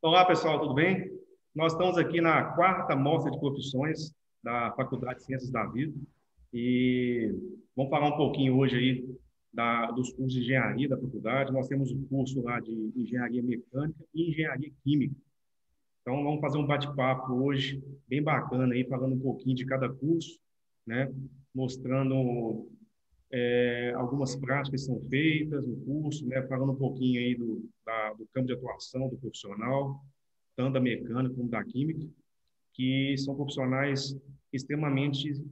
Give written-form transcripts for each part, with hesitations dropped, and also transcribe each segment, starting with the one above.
Olá, pessoal, tudo bem? Nós estamos aqui na quarta mostra de profissões da Faculdade de Ciências da Vida e vamos falar um pouquinho hoje aí dos cursos de engenharia da faculdade. Nós temos um curso lá de engenharia mecânica e engenharia química. Então, vamos fazer um bate-papo hoje bem bacana aí, falando um pouquinho de cada curso, né? Mostrando algumas práticas que são feitas no curso, né? Falando um pouquinho aí do campo de atuação do profissional, tanto da mecânica como da química, que são profissionais extremamente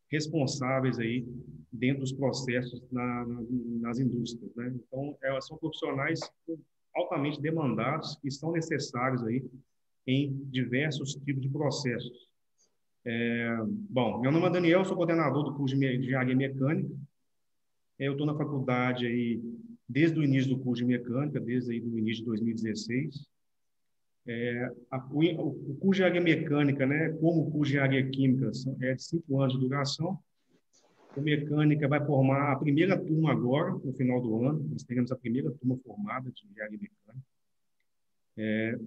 responsáveis aí dentro dos processos nas indústrias, né? Então, elas são profissionais altamente demandados e são necessários aí em diversos tipos de processos. Bom, meu nome é Daniel, sou coordenador do curso de engenharia mecânica. Eu estou na faculdade aí desde o início do curso de mecânica, desde aí do início de 2016. O curso de engenharia mecânica, né, como o curso de engenharia química, é de 5 anos de duração. A mecânica vai formar a primeira turma agora, no final do ano. Nós teremos a primeira turma formada de engenharia mecânica.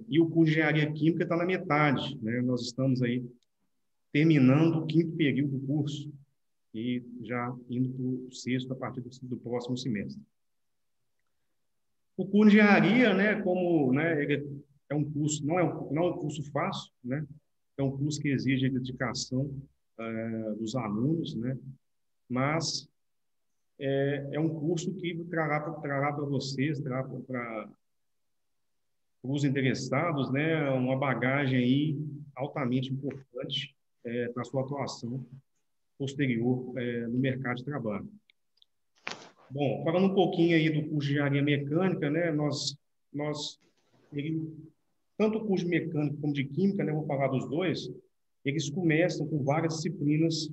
E o curso de engenharia química está na metade, né? Nós estamos aí terminando o quinto período do curso e já indo para o sexto a partir do próximo semestre. O curso de engenharia, né, como, né, ele é um curso, não é um curso fácil, né? É um curso que exige a dedicação dos alunos, né? Mas é um curso que trará para vocês, trará para os interessados, né, uma bagagem aí altamente importante para a sua atuação posterior no mercado de trabalho. Bom, falando um pouquinho aí do curso de engenharia mecânica, né, tanto o curso de mecânica como de química, né, vou falar dos dois, eles começam com várias disciplinas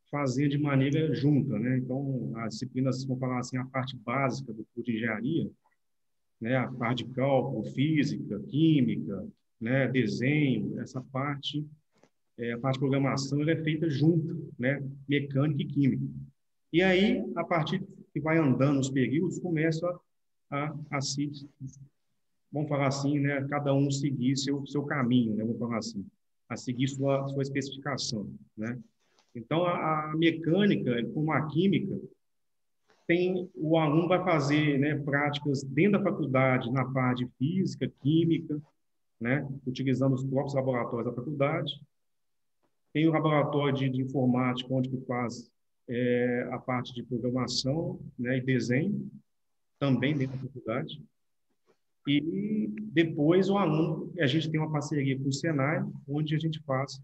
fazer de maneira junta, né? Então, as disciplinas, vamos falar assim, a parte básica do curso de engenharia, né? A parte de cálculo, física, química, né? Desenho, essa parte, a parte de programação, ela é feita junta, né? Mecânica e química. E aí, a partir que vai andando os períodos, começa a se, vamos falar assim, né? Cada um seguir seu caminho, né? Vamos falar assim, a seguir sua especificação, né? Então, a mecânica, como a química, o aluno vai fazer, né, práticas dentro da faculdade, na parte de física, química, né, utilizando os próprios laboratórios da faculdade. Tem o laboratório de informática, onde faz a parte de programação, né, e desenho, também dentro da faculdade. E depois a gente tem uma parceria com o Senai, onde a gente faz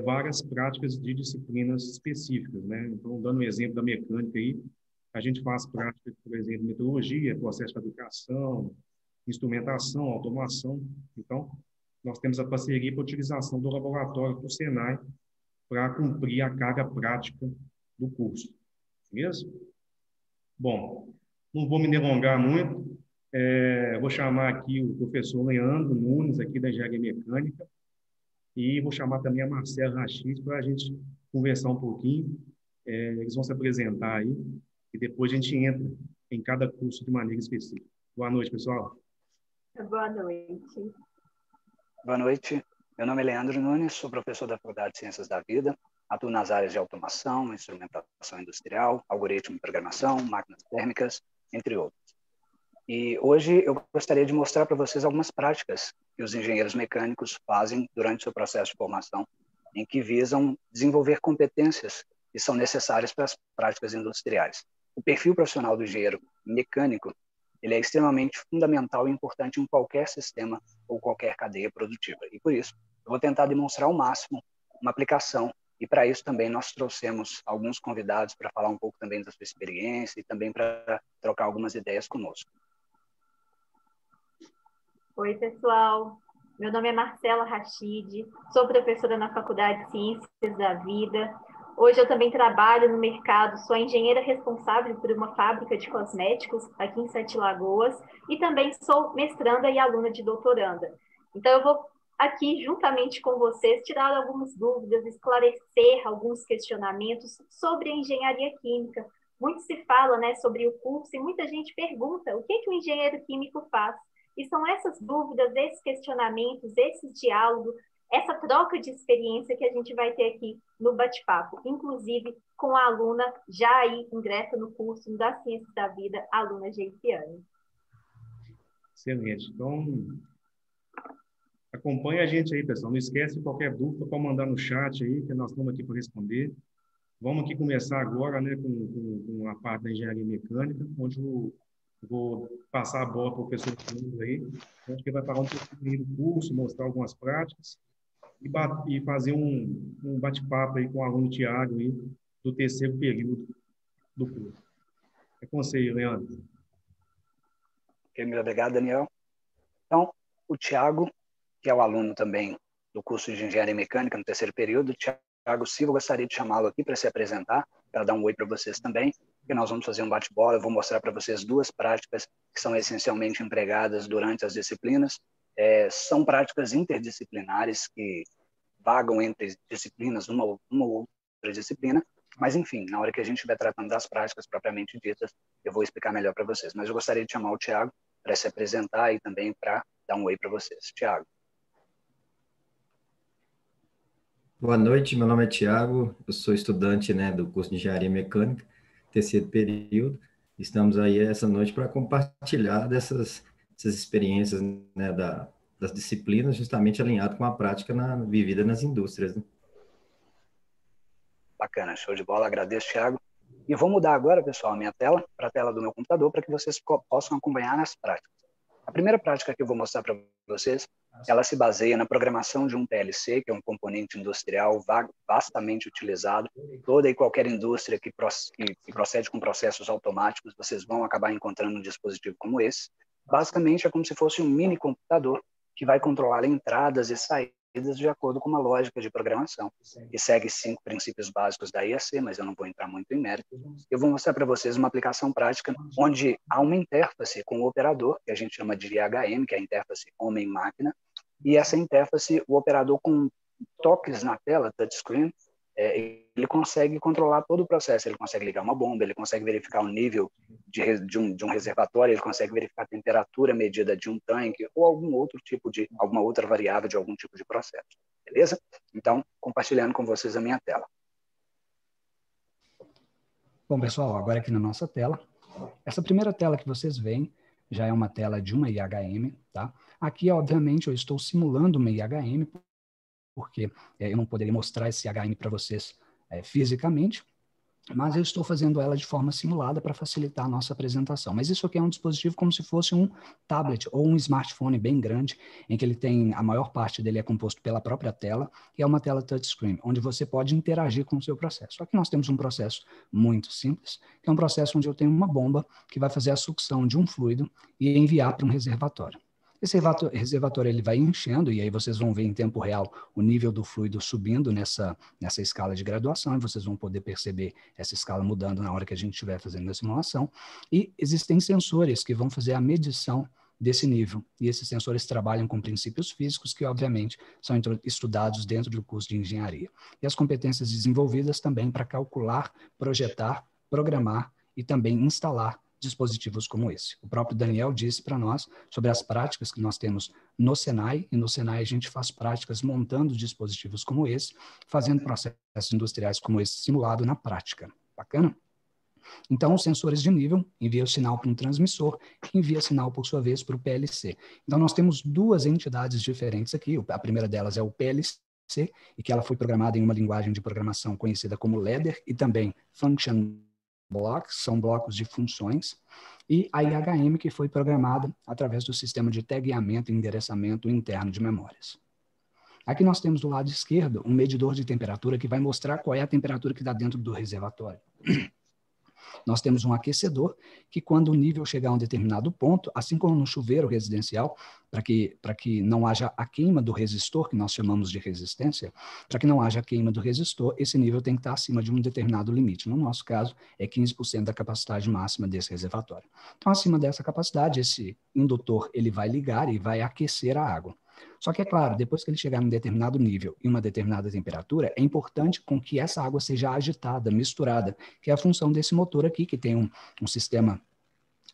várias práticas de disciplinas específicas, né? Então, dando um exemplo da mecânica aí, a gente faz práticas, por exemplo, metrologia, processo de fabricação, instrumentação, automação. Então, nós temos a parceria para a utilização do laboratório do Senai para cumprir a carga prática do curso. Beleza? Bom, não vou me delongar muito. Vou chamar aqui o professor Leandro Nunes, aqui da Engenharia Mecânica, e vou chamar também a Marcela Rachid para a gente conversar um pouquinho. Eles vão se apresentar aí e depois a gente entra em cada curso de maneira específica. Boa noite, pessoal. Boa noite. Boa noite. Meu nome é Leandro Nunes, sou professor da Faculdade de Ciências da Vida, atuo nas áreas de automação, instrumentação industrial, algoritmo de programação, máquinas térmicas, entre outros. E hoje eu gostaria de mostrar para vocês algumas práticas que os engenheiros mecânicos fazem durante o seu processo de formação, em que visam desenvolver competências que são necessárias para as práticas industriais. O perfil profissional do engenheiro mecânico ele é extremamente fundamental e importante em qualquer sistema ou qualquer cadeia produtiva. E por isso, eu vou tentar demonstrar ao máximo uma aplicação. E para isso também nós trouxemos alguns convidados para falar um pouco também da sua experiência e também para trocar algumas ideias conosco. Oi, pessoal. Meu nome é Marcela Rachid, sou professora na Faculdade de Ciências da Vida. Hoje eu também trabalho no mercado, sou engenheira responsável por uma fábrica de cosméticos aqui em Sete Lagoas e também sou mestranda e aluna de doutoranda. Então eu vou aqui, juntamente com vocês, tirar algumas dúvidas, esclarecer alguns questionamentos sobre a engenharia química. Muito se fala, né, sobre o curso e muita gente pergunta o que o engenheiro químico faz. E são essas dúvidas, esses questionamentos, esses diálogos, essa troca de experiência que a gente vai ter aqui no bate-papo, inclusive com a aluna já aí ingressa no curso das Ciências da Vida, a aluna Geisiane. Excelente. Então, acompanhe a gente aí, pessoal. Não esquece de qualquer dúvida, pode mandar no chat aí, que nós estamos aqui para responder. Vamos aqui começar agora, né, com a parte da engenharia mecânica, onde eu vou passar a bola para o professor Fernando aí, onde ele vai falar um pouquinho do curso, mostrar algumas práticas e fazer um bate-papo aí com o aluno Tiago aí, do terceiro período do curso. É com você, Leandro. Muito obrigado, Daniel. Então, o Tiago, que é o aluno também do curso de Engenharia Mecânica no terceiro período, Tiago Silva, eu gostaria de chamá-lo aqui para se apresentar, para dar um oi para vocês também, porque nós vamos fazer um bate-bola, eu vou mostrar para vocês duas práticas que são essencialmente empregadas durante as disciplinas. São práticas interdisciplinares que vagam entre disciplinas, uma ou outra disciplina, mas, enfim, na hora que a gente estiver tratando das práticas propriamente ditas, eu vou explicar melhor para vocês. Mas eu gostaria de chamar o Tiago para se apresentar e também para dar um oi para vocês. Tiago. Boa noite, meu nome é Tiago, eu sou estudante, né, do curso de Engenharia Mecânica, terceiro período. Estamos aí essa noite para compartilhar dessas experiências, né, das disciplinas, justamente alinhado com a prática vivida nas indústrias, né? Bacana, show de bola, agradeço, Thiago. E vou mudar agora, pessoal, a minha tela para a tela do meu computador para que vocês possam acompanhar nas práticas. A primeira prática que eu vou mostrar para vocês, ela se baseia na programação de um PLC, que é um componente industrial vastamente utilizado. Toda e qualquer indústria que procede com processos automáticos, vocês vão acabar encontrando um dispositivo como esse. Basicamente, é como se fosse um mini computador que vai controlar entradas e saídas de acordo com uma lógica de programação, que segue 5 princípios básicos da IAC, mas eu não vou entrar muito em mérito. Eu vou mostrar para vocês uma aplicação prática onde há uma interface com o operador, que a gente chama de IHM, que é a interface homem-máquina, e essa interface, o operador com toques na tela, touchscreen, ele consegue controlar todo o processo, ele consegue ligar uma bomba, ele consegue verificar o nível de um reservatório, ele consegue verificar a temperatura medida de um tanque ou alguma outra variável de algum tipo de processo, beleza? Então, compartilhando com vocês a minha tela. Bom, pessoal, agora aqui na nossa tela, essa primeira tela que vocês veem já é uma tela de uma IHM, tá? Aqui, obviamente, eu estou simulando uma IHM, porque eu não poderia mostrar esse IHM para vocês fisicamente, mas eu estou fazendo ela de forma simulada para facilitar a nossa apresentação. Mas isso aqui é um dispositivo como se fosse um tablet ou um smartphone bem grande, em que ele tem, a maior parte dele é composto pela própria tela, e é uma tela touchscreen, onde você pode interagir com o seu processo. Aqui nós temos um processo muito simples, que é um processo onde eu tenho uma bomba que vai fazer a sucção de um fluido e enviar para um reservatório. Esse reservatório ele vai enchendo, e aí vocês vão ver em tempo real o nível do fluido subindo nessa escala de graduação, e vocês vão poder perceber essa escala mudando na hora que a gente estiver fazendo a simulação. E existem sensores que vão fazer a medição desse nível, e esses sensores trabalham com princípios físicos que, obviamente, são estudados dentro do curso de engenharia. E as competências desenvolvidas também para calcular, projetar, programar e também instalar dispositivos como esse. O próprio Daniel disse para nós sobre as práticas que nós temos no Senai, e no Senai a gente faz práticas montando dispositivos como esse, fazendo processos industriais como esse simulado na prática. Bacana? Então, os sensores de nível enviam o sinal para um transmissor, que envia sinal, por sua vez, para o PLC. Então, nós temos duas entidades diferentes aqui. A primeira delas é o PLC, e que ela foi programada em uma linguagem de programação conhecida como Ladder, e também Function Blocks, são blocos de funções, e a IHM, que foi programada através do sistema de tagueamento e endereçamento interno de memórias. Aqui nós temos do lado esquerdo um medidor de temperatura que vai mostrar qual é a temperatura que está dentro do reservatório. Nós temos um aquecedor que, quando o nível chegar a um determinado ponto, assim como no chuveiro residencial, para que não haja a queima do resistor, que nós chamamos de resistência, para que não haja a queima do resistor, esse nível tem que estar acima de um determinado limite. No nosso caso, é 15% da capacidade máxima desse reservatório. Então, acima dessa capacidade, esse indutor ele vai ligar e vai aquecer a água. Só que, é claro, depois que ele chegar em um determinado nível e uma determinada temperatura, é importante com que essa água seja agitada, misturada, que é a função desse motor aqui, que tem um sistema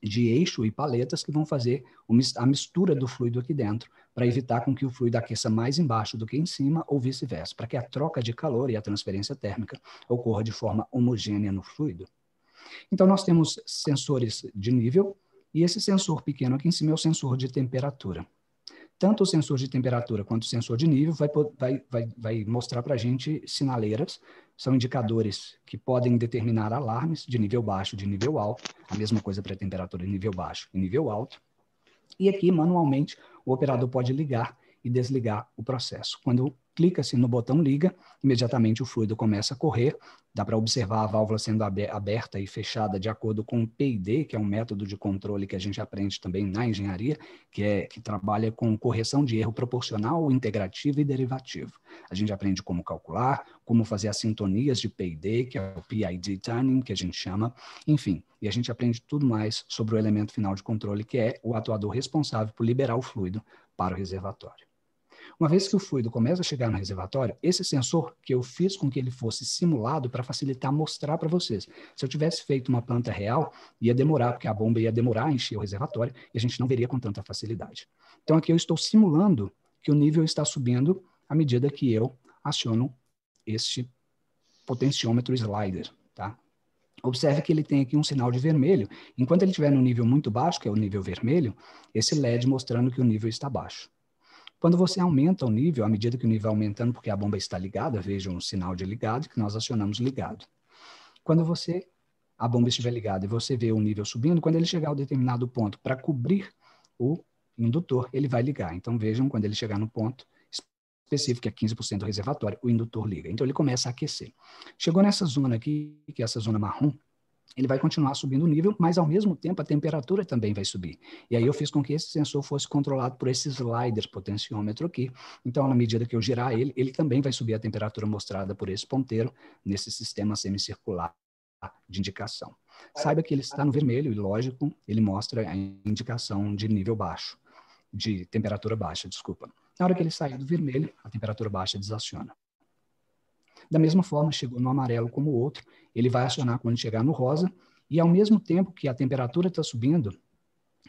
de eixo e paletas que vão fazer a mistura do fluido aqui dentro, para evitar com que o fluido aqueça mais embaixo do que em cima, ou vice-versa, para que a troca de calor e a transferência térmica ocorra de forma homogênea no fluido. Então, nós temos sensores de nível, e esse sensor pequeno aqui em cima é o sensor de temperatura. Tanto o sensor de temperatura quanto o sensor de nível vai mostrar para a gente sinaleiras, são indicadores que podem determinar alarmes de nível baixo e de nível alto, a mesma coisa para a temperatura de nível baixo e nível alto. E aqui, manualmente, o operador pode ligar e desligar o processo. Quando clica-se no botão liga, imediatamente o fluido começa a correr, dá para observar a válvula sendo aberta e fechada de acordo com o PID, que é um método de controle que a gente aprende também na engenharia, que trabalha com correção de erro proporcional, integrativo e derivativo. A gente aprende como calcular, como fazer as sintonias de PID, que é o PID tuning, que a gente chama, enfim, e a gente aprende tudo mais sobre o elemento final de controle, que é o atuador responsável por liberar o fluido para o reservatório. Uma vez que o fluido começa a chegar no reservatório, esse sensor que eu fiz com que ele fosse simulado para facilitar mostrar para vocês. Se eu tivesse feito uma planta real, ia demorar, porque a bomba ia demorar a encher o reservatório e a gente não veria com tanta facilidade. Então aqui eu estou simulando que o nível está subindo à medida que eu aciono este potenciômetro slider, tá? Observe que ele tem aqui um sinal de vermelho. Enquanto ele estiver no nível muito baixo, que é o nível vermelho, esse LED mostrando que o nível está baixo. Quando você aumenta o nível, à medida que o nível vai aumentando, porque a bomba está ligada, vejam um sinal de ligado, que nós acionamos ligado. Quando a bomba estiver ligada e você vê o nível subindo, quando ele chegar a um determinado ponto para cobrir o indutor, ele vai ligar. Então vejam, quando ele chegar no ponto específico, que é 15% do reservatório, o indutor liga. Então ele começa a aquecer. Chegou nessa zona aqui, que é essa zona marrom, ele vai continuar subindo o nível, mas ao mesmo tempo a temperatura também vai subir. E aí eu fiz com que esse sensor fosse controlado por esse slider potenciômetro aqui. Então, na medida que eu girar ele, ele também vai subir a temperatura mostrada por esse ponteiro nesse sistema semicircular de indicação. Saiba que ele está no vermelho e, lógico, ele mostra a indicação de nível baixo, de temperatura baixa, desculpa. Na hora que ele sair do vermelho, a temperatura baixa desaciona. Da mesma forma, chegou no amarelo como o outro, ele vai acionar quando chegar no rosa, e ao mesmo tempo que a temperatura está subindo,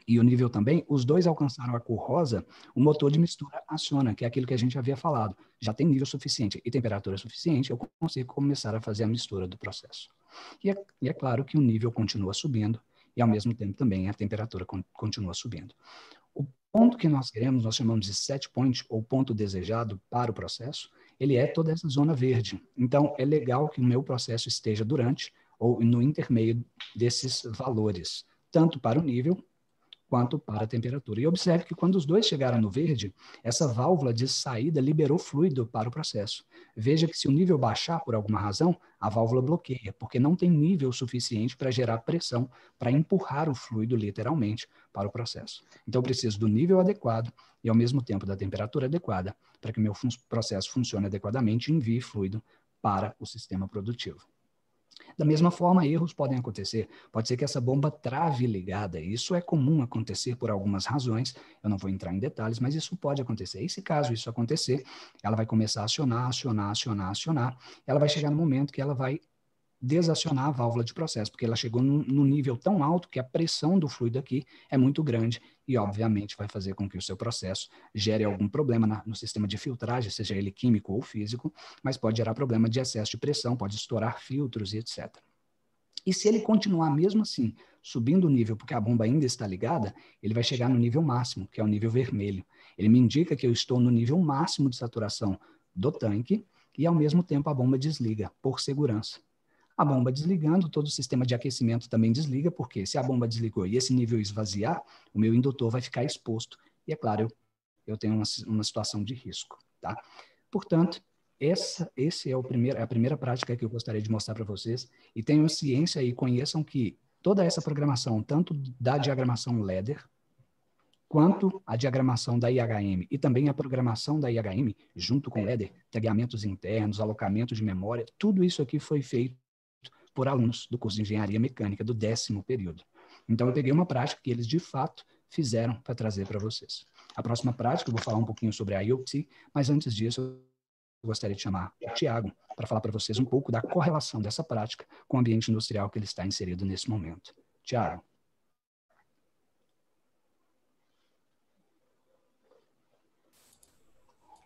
e o nível também, os dois alcançaram a cor rosa, o motor de mistura aciona, que é aquilo que a gente havia falado. Já tem nível suficiente e temperatura suficiente, eu consigo começar a fazer a mistura do processo. E é claro que o nível continua subindo, e ao mesmo tempo também a temperatura continua subindo. O ponto que nós queremos, nós chamamos de set point, ou ponto desejado para o processo, ele é toda essa zona verde. Então, é legal que o meu processo esteja durante ou no intermeio desses valores, tanto para o nível quanto para a temperatura. E observe que quando os dois chegaram no verde, essa válvula de saída liberou fluido para o processo. Veja que se o nível baixar por alguma razão, a válvula bloqueia, porque não tem nível suficiente para gerar pressão, para empurrar o fluido literalmente para o processo. Então eu preciso do nível adequado e ao mesmo tempo da temperatura adequada para que o meu processo funcione adequadamente e envie fluido para o sistema produtivo. Da mesma forma, erros podem acontecer. Pode ser que essa bomba trave ligada. Isso é comum acontecer por algumas razões. Eu não vou entrar em detalhes, mas isso pode acontecer. E se caso isso acontecer, ela vai começar a acionar. Ela vai chegar no momento que ela vai desacionar a válvula de processo, porque ela chegou num nível tão alto que a pressão do fluido aqui é muito grande e, obviamente, vai fazer com que o seu processo gere algum problema no sistema de filtragem, seja ele químico ou físico, mas pode gerar problema de excesso de pressão, pode estourar filtros e etc. E se ele continuar mesmo assim, subindo o nível, porque a bomba ainda está ligada, ele vai chegar no nível máximo, que é o nível vermelho. Ele me indica que eu estou no nível máximo de saturação do tanque e, ao mesmo tempo, a bomba desliga, por segurança. A bomba desligando, todo o sistema de aquecimento também desliga, porque se a bomba desligou e esse nível esvaziar, o meu indutor vai ficar exposto. E, é claro, eu tenho uma situação de risco. Tá? Portanto, essa é a primeira prática que eu gostaria de mostrar para vocês. E tenham ciência e conheçam que toda essa programação, tanto da diagramação LEDER, quanto a diagramação da IHM e também a programação da IHM, junto com o LEDER, tagueamentos internos, alocamento de memória, tudo isso aqui foi feito por alunos do curso de Engenharia Mecânica do 10º período. Então, eu peguei uma prática que eles, de fato, fizeram para trazer para vocês. A próxima prática, eu vou falar um pouquinho sobre a IoT, mas antes disso, eu gostaria de chamar o Tiago para falar para vocês um pouco da correlação dessa prática com o ambiente industrial que ele está inserido nesse momento. Tiago.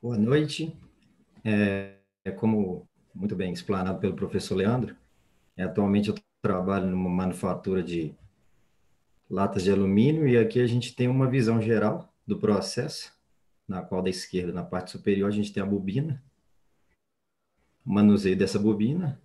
Boa noite. Como muito bem explanado pelo professor Leandro, atualmente eu trabalho numa manufatura de latas de alumínio e aqui a gente tem uma visão geral do processo, na qual da esquerda, na parte superior, a gente tem a bobina, o manuseio dessa bobina,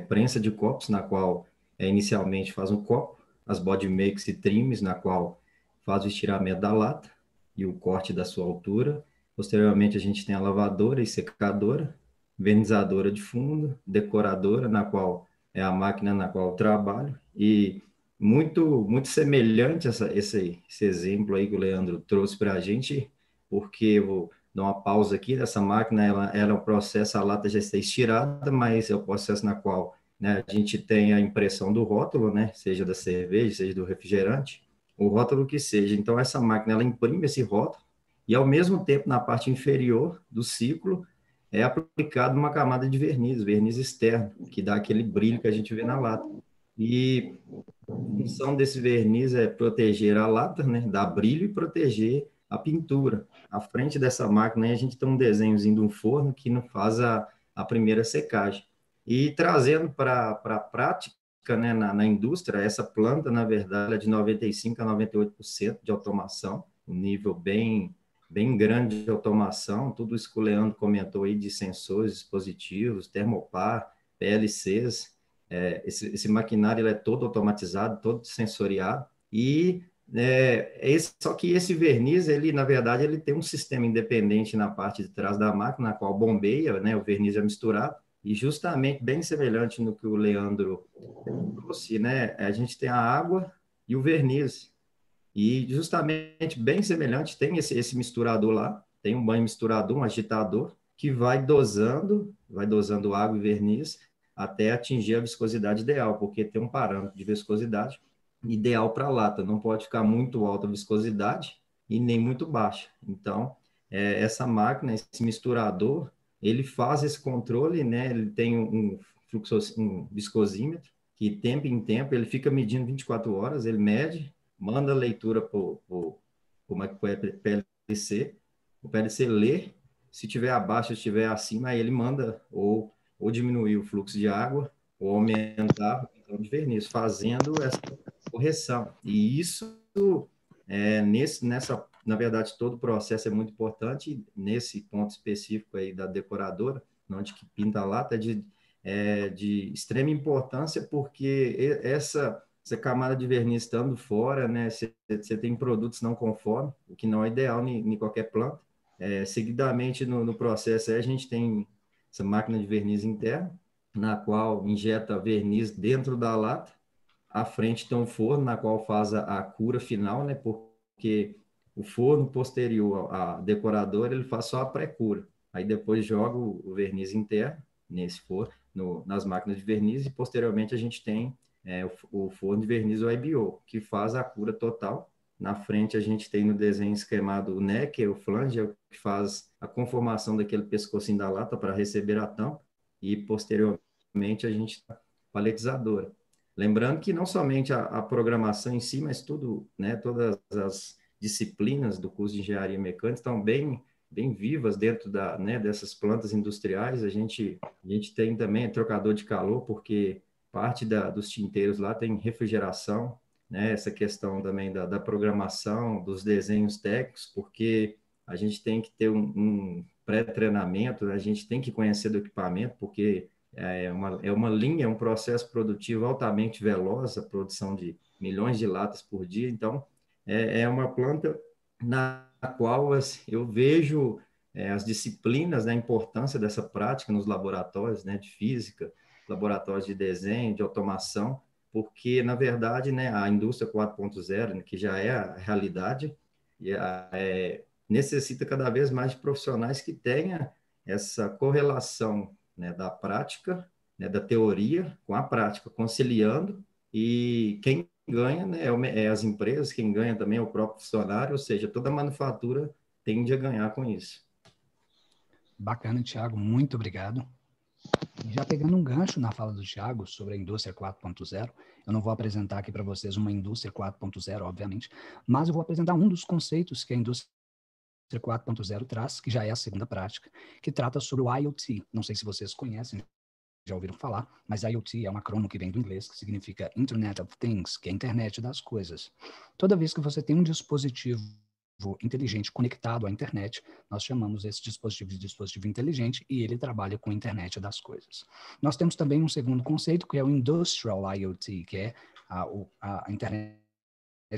prensa de copos, na qual inicialmente faz um copo, as body makes e trims, na qual faz o estiramento da lata e o corte da sua altura. Posteriormente, a gente tem a lavadora e secadora, vernizadora de fundo, decoradora, na qual é a máquina na qual eu trabalho, e muito semelhante esse exemplo aí que o Leandro trouxe para a gente, porque eu vou dar uma pausa aqui. Essa máquina, ela é um processo, a lata já está estirada, mas é o processo na qual, né, a gente tem a impressão do rótulo, né, seja da cerveja, seja do refrigerante, o rótulo que seja. Então, essa máquina, ela imprime esse rótulo, e ao mesmo tempo, na parte inferior do ciclo, é aplicada uma camada de verniz externo, que dá aquele brilho que a gente vê na lata. E a função desse verniz é proteger a lata, né, dar brilho e proteger a pintura. À frente dessa máquina aí, a gente tem um desenhozinho de um forno que não faz a primeira secagem. E trazendo para a prática, né, na indústria, essa planta, na verdade, é de 95% a 98% de automação, um nível bem grande de automação, tudo isso que o Leandro comentou aí de sensores, dispositivos, termopar, PLCs. Esse maquinário ele é todo automatizado, todo sensoriado, e só que esse verniz, ele, na verdade, ele tem um sistema independente na parte de trás da máquina, na qual bombeia, né, o verniz é misturado, e justamente bem semelhante no que o Leandro trouxe, né, a gente tem a água e o verniz, e justamente bem semelhante, tem esse misturador lá, tem um banho misturador, um agitador, que vai dosando água e verniz até atingir a viscosidade ideal, porque tem um parâmetro de viscosidade ideal para a lata, não pode ficar muito alta a viscosidade e nem muito baixa. Então, essa máquina, esse misturador, ele faz esse controle, né? Ele tem um viscosímetro, que tempo em tempo ele fica medindo 24 horas, ele mede, manda a leitura para o PLC, o PLC lê, se tiver abaixo, se tiver acima, aí ele manda ou diminuir o fluxo de água, ou aumentar o padrão de verniz, fazendo essa correção. E isso, na verdade, todo o processo é muito importante, nesse ponto específico aí da decoradora, onde que pinta a lata, de extrema importância, porque essa camada de verniz estando fora, né, você tem produtos não conformes, o que não é ideal em qualquer planta. Seguidamente, no processo, a gente tem essa máquina de verniz interna, na qual injeta verniz dentro da lata. À frente tem um forno, na qual faz a cura final, né, porque o forno posterior à decoradora, ele faz só a pré-cura. Aí depois joga o verniz interno nesse forno, nas máquinas de verniz, e posteriormente a gente tem o forno de verniz o IBO, que faz a cura total. Na frente a gente tem no desenho esquemado o necker, o flanger, que faz a conformação daquele pescocinho da lata para receber a tampa, e posteriormente a gente tem a paletizadora. Lembrando que não somente a programação em si, mas tudo, né, todas as disciplinas do curso de engenharia mecânica estão bem vivas dentro dessas plantas industriais. A gente tem também trocador de calor, porque parte dos tinteiros lá tem refrigeração, né, essa questão também da programação, dos desenhos técnicos, porque a gente tem que ter um pré-treinamento, né, a gente tem que conhecer do equipamento, porque é uma linha, é um processo produtivo altamente veloz, a produção de milhões de latas por dia. Então, é uma planta na qual eu vejo as disciplinas, né, a importância dessa prática nos laboratórios, né, de física, laboratórios de desenho, de automação, porque, na verdade, né, a indústria 4.0, né, que já é a realidade, necessita cada vez mais de profissionais que tenham essa correlação, né, da prática, né, da teoria com a prática, conciliando, e quem ganha, né, é as empresas, quem ganha também é o próprio funcionário, ou seja, toda a manufatura tende a ganhar com isso. Bacana, Thiago, muito obrigado. E já pegando um gancho na fala do Thiago sobre a indústria 4.0, eu não vou apresentar aqui para vocês uma indústria 4.0, obviamente, mas eu vou apresentar um dos conceitos que a indústria 4.0 traz, que já é a segunda prática, que trata sobre o IoT. Não sei se vocês conhecem, já ouviram falar, mas IoT é um acrônimo que vem do inglês, que significa Internet of Things, que é a internet das coisas. Toda vez que você tem um dispositivo inteligente conectado à internet, nós chamamos esse dispositivo de dispositivo inteligente e ele trabalha com a internet das coisas. Nós temos também um segundo conceito, que é o Industrial IoT, que é a internet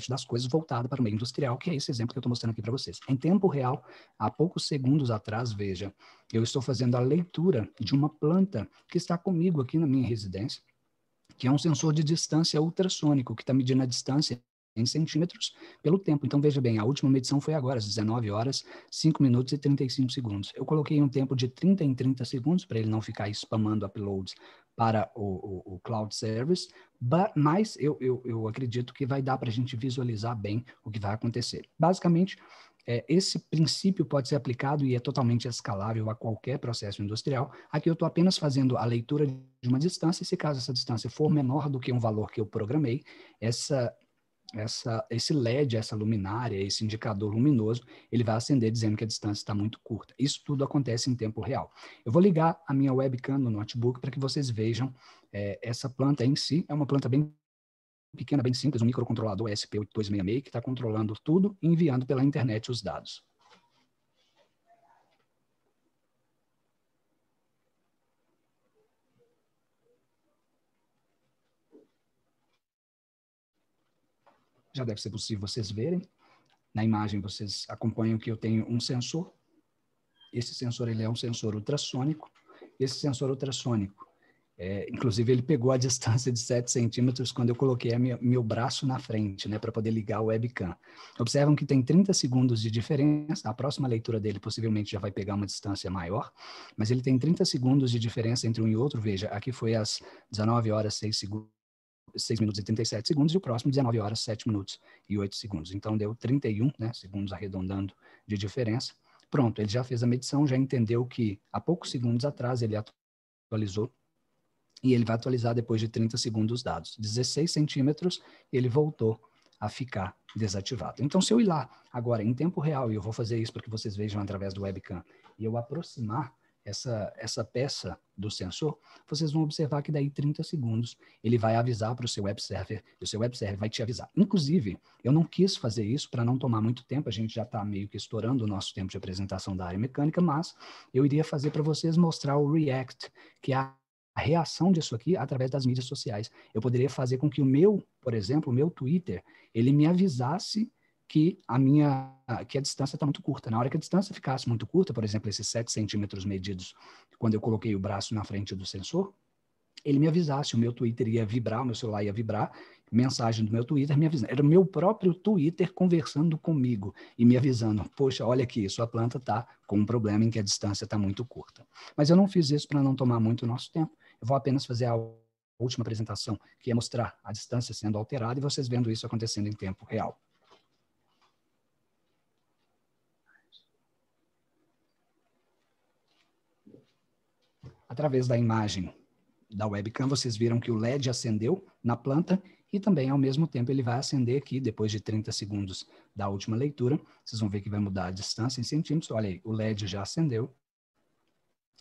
das coisas voltada para o meio industrial, que é esse exemplo que eu estou mostrando aqui para vocês. Em tempo real, há poucos segundos atrás, veja, eu estou fazendo a leitura de uma planta que está comigo aqui na minha residência, que é um sensor de distância ultrassônico, que está medindo a distância em centímetros pelo tempo. Então, veja bem, a última medição foi agora, às 19 horas, 5 minutos e 35 segundos. Eu coloquei um tempo de 30 em 30 segundos, para ele não ficar spamando uploads para o Cloud Service, mas eu acredito que vai dar para a gente visualizar bem o que vai acontecer. Basicamente, esse princípio pode ser aplicado e é totalmente escalável a qualquer processo industrial. Aqui eu estou apenas fazendo a leitura de uma distância, e se caso essa distância for menor do que um valor que eu programei, esse LED, essa luminária, esse indicador luminoso, ele vai acender dizendo que a distância está muito curta. Isso tudo acontece em tempo real. Eu vou ligar a minha webcam no notebook para que vocês vejam essa planta em si. É uma planta bem pequena, bem simples, um microcontrolador SP8266 que está controlando tudo e enviando pela internet os dados. Já deve ser possível vocês verem. Na imagem vocês acompanham que eu tenho um sensor. Esse sensor ele é um sensor ultrassônico. Esse sensor ultrassônico, inclusive ele pegou a distância de 7 centímetros quando eu coloquei meu braço na frente, né, para poder ligar o webcam. Observam que tem 30 segundos de diferença. A próxima leitura dele possivelmente já vai pegar uma distância maior, mas ele tem 30 segundos de diferença entre um e outro. Veja, aqui foi às 19 horas 6 minutos e 37 segundos, e o próximo 19 horas 7 minutos e 8 segundos. Então deu 31, né, segundos arredondando de diferença. Pronto, ele já fez a medição, já entendeu que há poucos segundos atrás ele atualizou, e ele vai atualizar depois de 30 segundos os dados. 16 centímetros, ele voltou a ficar desativado. Então, se eu ir lá agora em tempo real, e eu vou fazer isso para que vocês vejam através do webcam, e eu aproximar essa peça do sensor, vocês vão observar que daí 30 segundos ele vai avisar para o seu web server, e o seu web server vai te avisar. Inclusive, eu não quis fazer isso para não tomar muito tempo, a gente já está meio que estourando o nosso tempo de apresentação da área mecânica, mas eu iria fazer para vocês mostrar o React, que é a reação disso aqui através das mídias sociais. Eu poderia fazer com que por exemplo, o meu Twitter, ele me avisasse que a distância está muito curta. Na hora que a distância ficasse muito curta, por exemplo, esses 7 centímetros medidos, quando eu coloquei o braço na frente do sensor, ele me avisasse, o meu Twitter ia vibrar, o meu celular ia vibrar, mensagem do meu Twitter me avisando. Era o meu próprio Twitter conversando comigo e me avisando, poxa, olha aqui, sua planta está com um problema em que a distância está muito curta. Mas eu não fiz isso para não tomar muito o nosso tempo. Eu vou apenas fazer a última apresentação, que é mostrar a distância sendo alterada e vocês vendo isso acontecendo em tempo real. Através da imagem da webcam, vocês viram que o LED acendeu na planta e também, ao mesmo tempo, ele vai acender aqui, depois de 30 segundos da última leitura. Vocês vão ver que vai mudar a distância em centímetros. Olha aí, o LED já acendeu.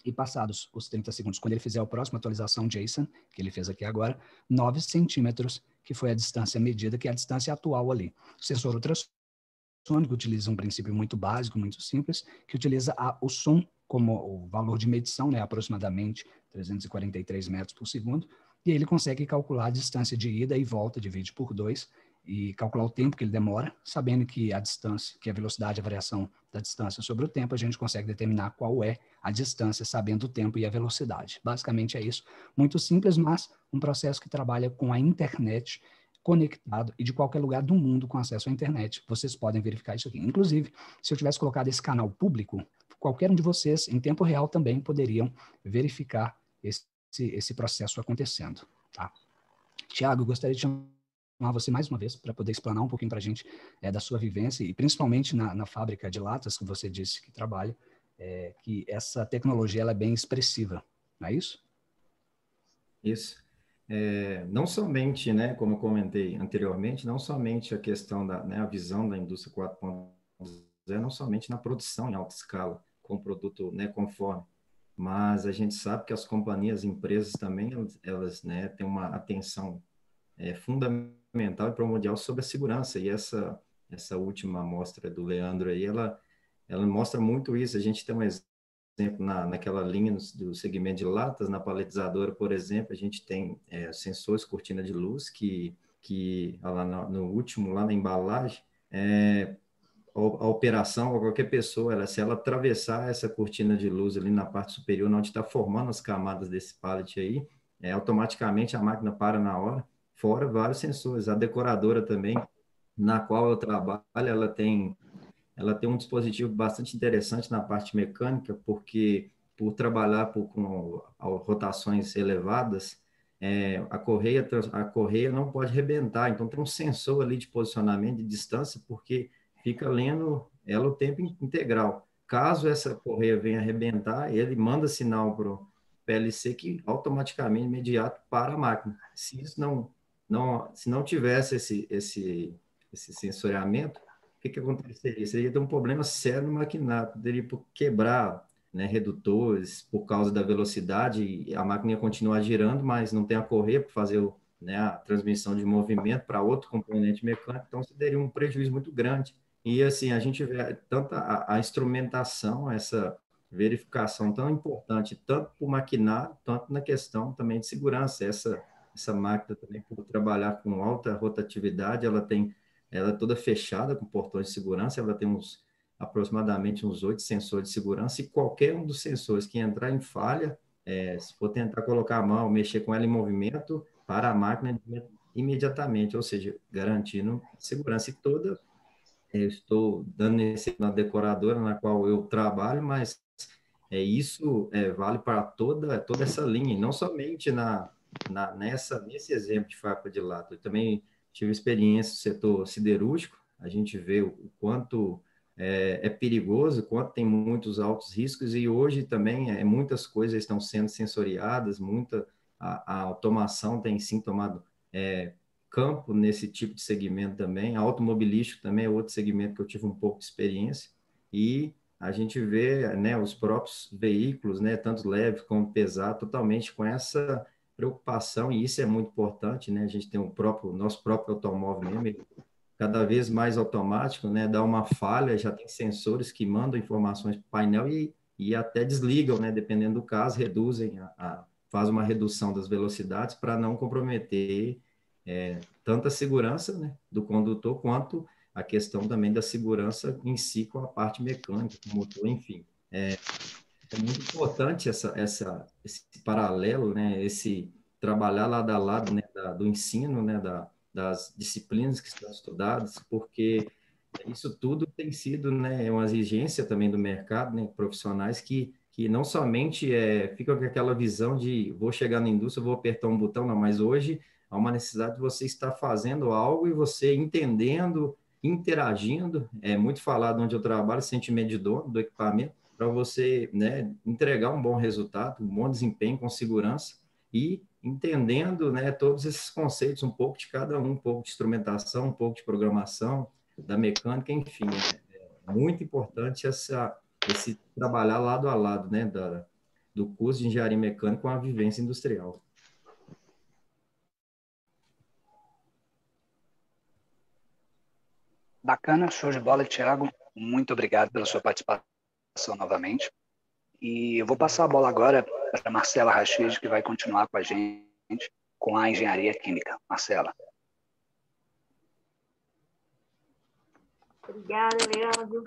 E passados os 30 segundos, quando ele fizer a próxima atualização JSON, que ele fez aqui agora, 9 centímetros, que foi a distância medida, que é a distância atual ali. O sensor ultrassônico utiliza um princípio muito básico, muito simples, que utiliza o som como o valor de medição, né, aproximadamente 343 metros por segundo, e ele consegue calcular a distância de ida e volta, divide por 2, e calcular o tempo que ele demora, sabendo que a distância, que a velocidade, a variação da distância sobre o tempo, a gente consegue determinar qual é a distância, sabendo o tempo e a velocidade. Basicamente é isso. Muito simples, mas um processo que trabalha com a internet conectado e de qualquer lugar do mundo com acesso à internet. Vocês podem verificar isso aqui. Inclusive, se eu tivesse colocado esse canal público, qualquer um de vocês, em tempo real, também poderiam verificar esse processo acontecendo. Tá? Tiago, eu gostaria de chamar você mais uma vez para poder explanar um pouquinho para a gente da sua vivência e principalmente na fábrica de latas que você disse que trabalha, que essa tecnologia ela é bem expressiva, não é isso? Isso. Não somente, né, como eu comentei anteriormente, não somente a questão a visão da indústria 4.0 não somente na produção em alta escala, com produto, né, conforme, mas a gente sabe que as companhias, empresas também, elas né, têm uma atenção fundamental e primordial sobre a segurança, e essa última amostra do Leandro aí, ela mostra muito isso. A gente tem um exemplo naquela linha do segmento de latas, na paletizadora, por exemplo, a gente tem sensores cortina de luz que lá no último, lá na embalagem, a operação, ou qualquer pessoa, se ela atravessar essa cortina de luz ali na parte superior, onde está formando as camadas desse pallet aí, automaticamente a máquina para na hora, fora vários sensores. A decoradora também, na qual eu trabalho, ela tem um dispositivo bastante interessante na parte mecânica, porque por trabalhar com rotações elevadas, a correia não pode rebentar, então tem um sensor ali de posicionamento de distância, porque fica lendo ela o tempo integral. Caso essa correia venha arrebentar, ele manda sinal para o PLC que automaticamente, imediato, para a máquina. Se isso se não tivesse esse sensoriamento, o que aconteceria? Seria ter um problema sério no maquinário, poderia quebrar, né, redutores por causa da velocidade, e a máquina ia continuar girando, mas não tem a correia para fazer né, a transmissão de movimento para outro componente mecânico, então você teria um prejuízo muito grande. E assim, a gente vê tanto a instrumentação, essa verificação tão importante, tanto para o maquinário, tanto na questão também de segurança. Essa máquina também, por trabalhar com alta rotatividade, ela é toda fechada com portões de segurança, ela tem aproximadamente uns 8 sensores de segurança, e qualquer um dos sensores que entrar em falha, se for tentar colocar a mão, mexer com ela em movimento, para a máquina imediatamente, ou seja, garantindo segurança. E eu estou dando esse na decoradora na qual eu trabalho, mas isso vale para toda essa linha, e não somente nesse exemplo de fábrica de lata. Eu também tive experiência no setor siderúrgico, a gente vê o quanto é perigoso, o quanto tem muitos altos riscos, e hoje também muitas coisas estão sendo sensoriadas, a automação tem sim tomado campo nesse tipo de segmento também. A automobilístico também é outro segmento que eu tive um pouco de experiência, e a gente vê, né, os próprios veículos, né, tanto leve como pesado, totalmente com essa preocupação, e isso é muito importante, né? A gente tem nosso próprio automóvel mesmo, ele cada vez mais automático, né? Dá uma falha, já tem sensores que mandam informações para o painel e até desligam, né? Dependendo do caso, faz uma redução das velocidades para não comprometer tanto a segurança, né, do condutor, quanto a questão também da segurança em si com a parte mecânica, com o motor, enfim. É muito importante esse paralelo, né, esse trabalhar lado a lado, né, do ensino, né, das disciplinas que estão estudadas, porque isso tudo tem sido, né, uma exigência também do mercado, né, profissionais que não somente ficam com aquela visão de vou chegar na indústria, vou apertar um botão, não, mas hoje há uma necessidade de você estar fazendo algo e você entendendo, interagindo. É muito falado onde eu trabalho, sentimento de dono do equipamento, para você, né, entregar um bom resultado, um bom desempenho com segurança, e entendendo, né, todos esses conceitos, um pouco de cada um pouco de instrumentação, um pouco de programação, da mecânica, enfim. É muito importante esse trabalhar lado a lado, né, do curso de engenharia mecânica com a vivência industrial. Bacana, show de bola, Thiago. Muito obrigado pela sua participação novamente. E eu vou passar a bola agora para Marcela Rachid, que vai continuar com a gente com a engenharia química. Marcela. Obrigada, Leandro.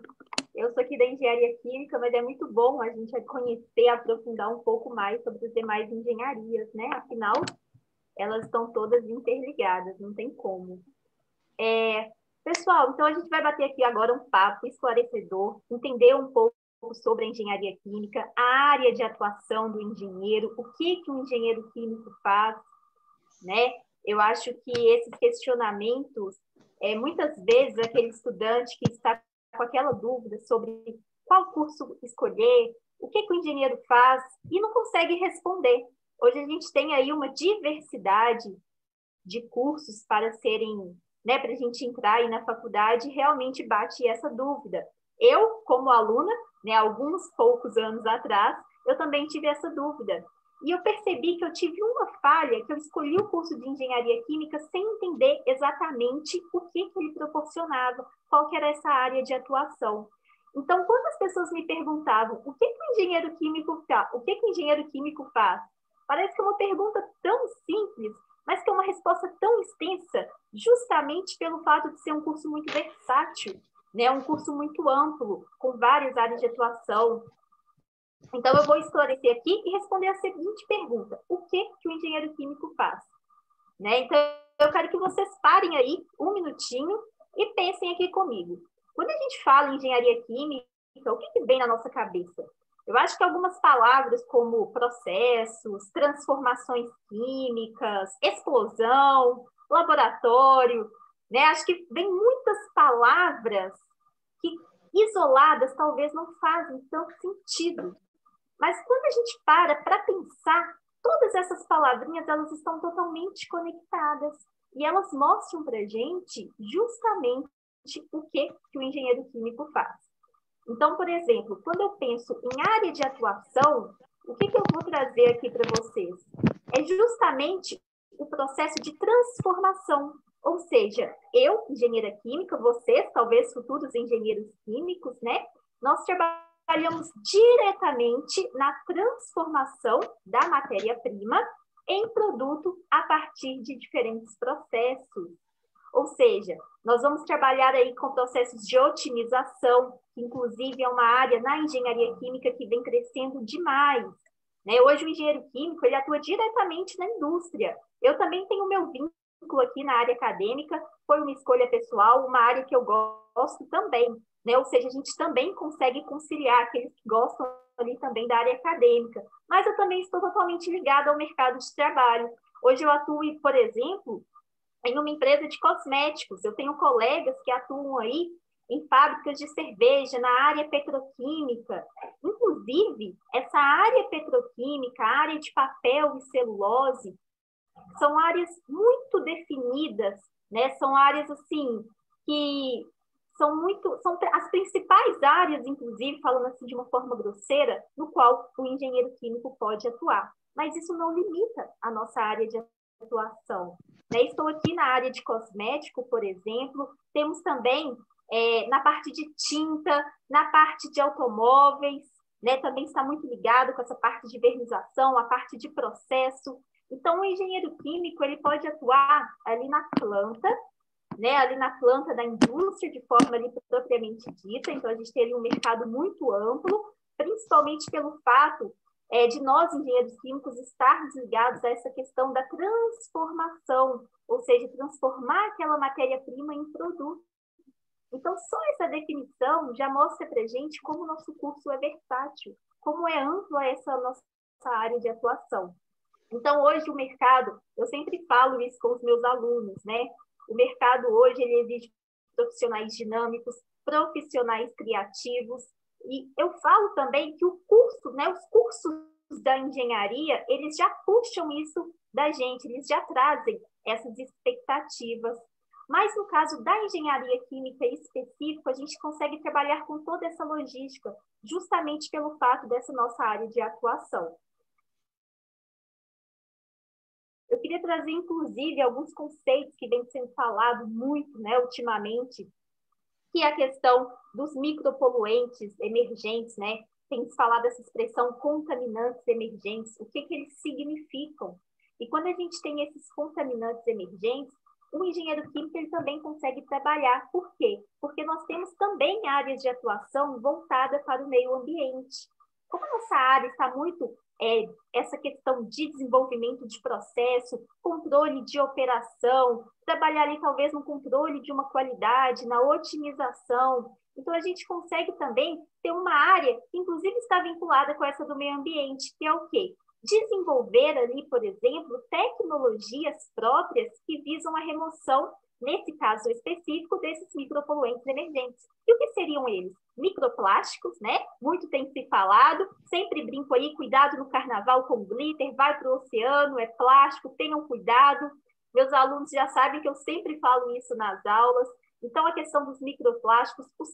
Eu sou aqui da engenharia química, mas é muito bom a gente conhecer, aprofundar um pouco mais sobre as demais engenharias, né? Afinal, elas estão todas interligadas, não tem como. Pessoal, então a gente vai bater aqui agora um papo esclarecedor, entender um pouco sobre a engenharia química, a área de atuação do engenheiro, o que um engenheiro químico faz, né? Eu acho que esses questionamentos, muitas vezes aquele estudante que está com aquela dúvida sobre qual curso escolher, o que o engenheiro faz, e não consegue responder. Hoje a gente tem aí uma diversidade de cursos para serem, né, para a gente entrar aí na faculdade, realmente bate essa dúvida. Eu, como aluna, né, alguns poucos anos atrás, eu também tive essa dúvida. E eu percebi que eu tive uma falha, que eu escolhi o curso de engenharia química sem entender exatamente o que ele proporcionava, qual que era essa área de atuação. Então, quando as pessoas me perguntavam o que o engenheiro químico faz, o que o engenheiro químico faz, parece que é uma pergunta tão simples, mas que é uma resposta tão extensa, justamente pelo fato de ser um curso muito versátil, né? Um curso muito amplo, com várias áreas de atuação. Então, eu vou esclarecer aqui e responder a seguinte pergunta: o que o engenheiro químico faz? Né? Então, eu quero que vocês parem aí um minutinho e pensem aqui comigo. Quando a gente fala em engenharia química, o que vem na nossa cabeça? Eu acho que algumas palavras como processos, transformações químicas, explosão, laboratório, né? Acho que vem muitas palavras que, isoladas, talvez não fazem tanto sentido. Mas quando a gente para pensar, todas essas palavrinhas, elas estão totalmente conectadas. E elas mostram para a gente justamente o que o engenheiro químico faz. Então, por exemplo, quando eu penso em área de atuação, o que eu vou trazer aqui para vocês? É justamente o processo de transformação. Ou seja, eu, engenheira química, vocês, talvez futuros engenheiros químicos, né? Nós trabalhamos diretamente na transformação da matéria-prima em produto a partir de diferentes processos. Ou seja, nós vamos trabalhar aí com processos de otimização, que inclusive é uma área na engenharia química que vem crescendo demais. Né? Hoje o engenheiro químico ele atua diretamente na indústria. Eu também tenho meu vínculo aqui na área acadêmica, foi uma escolha pessoal, uma área que eu gosto também. Né? Ou seja, a gente também consegue conciliar aqueles que gostam ali também da área acadêmica. Mas eu também estou totalmente ligada ao mercado de trabalho. Hoje eu atuo, por exemplo, em uma empresa de cosméticos. Eu tenho colegas que atuam aí em fábricas de cerveja, na área petroquímica. Inclusive, essa área petroquímica, a área de papel e celulose, são áreas muito definidas, né? São áreas, assim, que são as principais áreas, inclusive, falando assim de uma forma grosseira, no qual o engenheiro químico pode atuar. Mas isso não limita a nossa área de atuação. Né? Estou aqui na área de cosmético, por exemplo, temos também na parte de tinta, na parte de automóveis, né? Também está muito ligado com essa parte de vernização, a parte de processo. Então, o engenheiro químico ele pode atuar ali na planta, né? Ali na planta da indústria, de forma ali propriamente dita. Então, a gente tem ali um mercado muito amplo, principalmente pelo fato de nós, engenheiros químicos, estarmos ligados a essa questão da transformação, ou seja, transformar aquela matéria-prima em produto. Então, só essa definição já mostra para a gente como o nosso curso é versátil, como é ampla essa nossa área de atuação. Então, hoje o mercado, eu sempre falo isso com os meus alunos, né? O mercado hoje, ele exige profissionais dinâmicos, profissionais criativos, e eu falo também que o curso, né, os cursos da engenharia, eles já puxam isso da gente, eles já trazem essas expectativas. Mas no caso da engenharia química específico, a gente consegue trabalhar com toda essa logística, justamente pelo fato dessa nossa área de atuação. Eu queria trazer, inclusive, alguns conceitos que vêm sendo falados muito, né, ultimamente, que é a questão dos micropoluentes emergentes, né? Tem se falado dessa expressão contaminantes emergentes, o que eles significam. E quando a gente tem esses contaminantes emergentes, o engenheiro químico ele também consegue trabalhar. Por quê? Porque nós temos também áreas de atuação voltadas para o meio ambiente. Como a nossa área está muito essa questão de desenvolvimento de processo, controle de operação, trabalhar ali talvez no controle de uma qualidade, na otimização. Então, a gente consegue também ter uma área que, inclusive, está vinculada com essa do meio ambiente, que é o quê? Desenvolver ali, por exemplo, tecnologias próprias que visam a remoção, nesse caso específico, desses micropoluentes emergentes. E o que seriam eles? Microplásticos, né? Muito tem se falado, sempre brinco aí, cuidado no carnaval com glitter, vai para o oceano, é plástico, tenham cuidado. Meus alunos já sabem que eu sempre falo isso nas aulas. Então, a questão dos microplásticos, os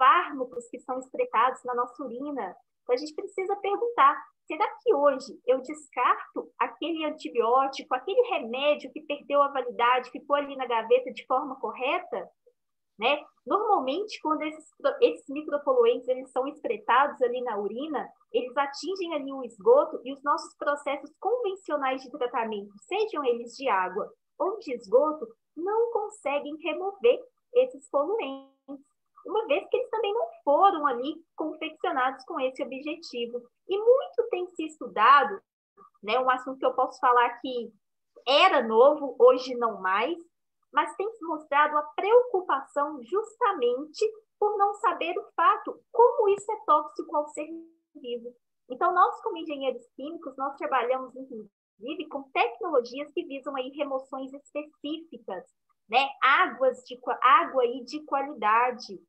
fármacos que são excretados na nossa urina. Então, a gente precisa perguntar, será que hoje eu descarto aquele antibiótico, aquele remédio que perdeu a validade, ficou ali na gaveta de forma correta? Né? Normalmente, quando esses micropoluentes eles são excretados ali na urina, eles atingem ali o esgoto e os nossos processos convencionais de tratamento, sejam eles de água ou de esgoto, não conseguem remover esses poluentes, uma vez que eles também não foram ali confeccionados com esse objetivo. E muito tem se estudado, né, um assunto que eu posso falar que era novo, hoje não mais, mas tem se mostrado a preocupação justamente por não saber o fato, como isso é tóxico ao ser vivo. Então, nós, como engenheiros químicos, nós trabalhamos, inclusive, com tecnologias que visam aí remoções específicas, né? Água aí de qualidade.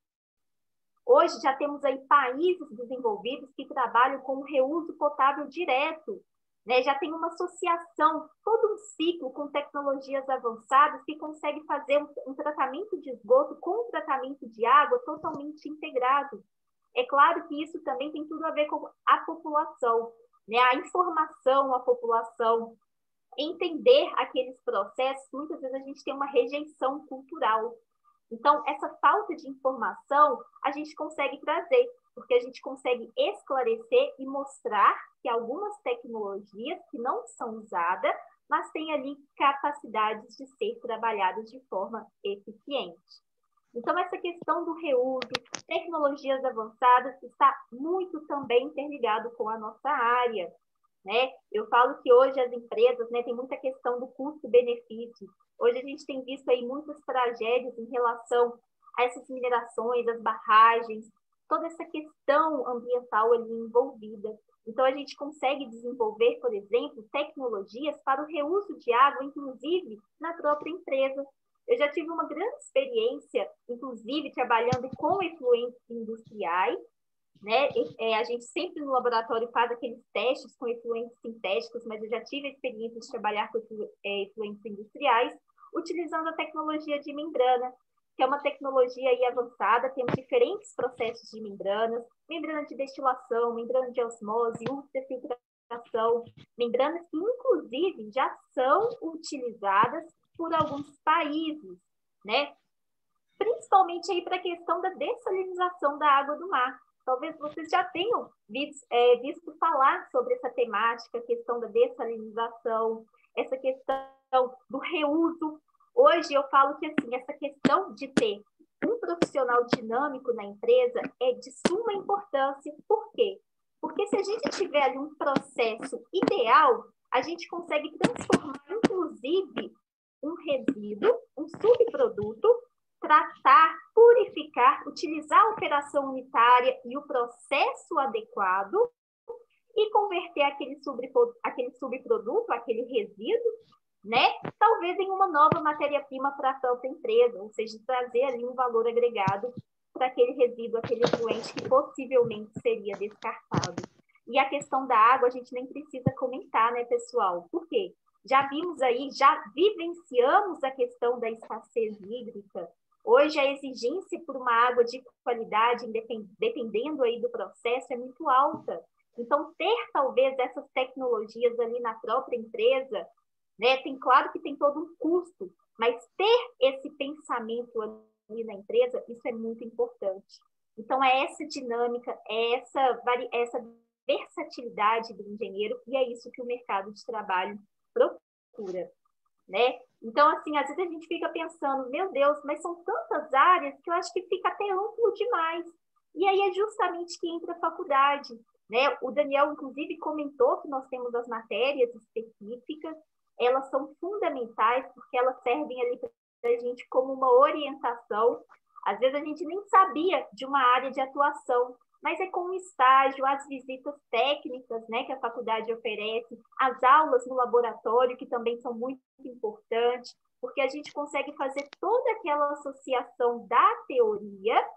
Hoje já temos aí países desenvolvidos que trabalham com o reuso potável direto, né? Já tem uma associação, todo um ciclo com tecnologias avançadas que consegue fazer um tratamento de esgoto com um tratamento de água totalmente integrado. É claro que isso também tem tudo a ver com a população, né? A informação à população, entender aqueles processos, muitas vezes a gente tem uma rejeição cultural. Então, essa falta de informação a gente consegue trazer, porque a gente consegue esclarecer e mostrar que algumas tecnologias que não são usadas, mas têm ali capacidades de ser trabalhadas de forma eficiente. Então, essa questão do reuso, tecnologias avançadas, está muito também interligado com a nossa área, né? Eu falo que hoje as empresas, né, tem muita questão do custo-benefício. Hoje a gente tem visto aí muitas tragédias em relação a essas minerações, as barragens, toda essa questão ambiental ali envolvida. Então, a gente consegue desenvolver, por exemplo, tecnologias para o reuso de água, inclusive na própria empresa. Eu já tive uma grande experiência, inclusive, trabalhando com efluentes industriais, né? A gente sempre no laboratório faz aqueles testes com efluentes sintéticos, mas eu já tive a experiência de trabalhar com efluentes industriais, utilizando a tecnologia de membrana, que é uma tecnologia aí avançada. Temos diferentes processos de membrana de destilação, membrana de osmose, ultrafiltração, membranas que, inclusive, já são utilizadas por alguns países, né? Principalmente aí para a questão da dessalinização da água do mar. Talvez vocês já tenham visto falar sobre essa temática, a questão da dessalinização, essa questão do reuso. Hoje eu falo que assim, essa questão de ter um profissional dinâmico na empresa é de suma importância. Por quê? Porque se a gente tiver ali um processo ideal, a gente consegue transformar, inclusive, um resíduo, um subproduto, tratar, purificar, utilizar a operação unitária e o processo adequado e converter aquele subproduto, aquele resíduo, né, talvez em uma nova matéria-prima para a própria empresa, ou seja, trazer ali um valor agregado para aquele resíduo, aquele efluente que possivelmente seria descartado. E a questão da água a gente nem precisa comentar, né, pessoal? Por quê? Já vimos aí, já vivenciamos a questão da escassez hídrica. Hoje a exigência por uma água de qualidade, dependendo aí do processo, é muito alta. Então, ter talvez essas tecnologias ali na própria empresa, né, claro que tem todo um custo, mas ter esse pensamento ali na empresa, isso é muito importante. Então, é essa dinâmica, é essa versatilidade do engenheiro, e é isso que o mercado de trabalho procura, né? Então, assim, às vezes a gente fica pensando, meu Deus, mas são tantas áreas que eu acho que fica até amplo demais. E aí é justamente que entra a faculdade, né? O Daniel, inclusive, comentou que nós temos as matérias específicas, elas são fundamentais porque elas servem ali para a gente como uma orientação. Às vezes a gente nem sabia de uma área de atuação, mas é com o estágio, as visitas técnicas, né, que a faculdade oferece, as aulas no laboratório, que também são muito importantes, porque a gente consegue fazer toda aquela associação da teoria,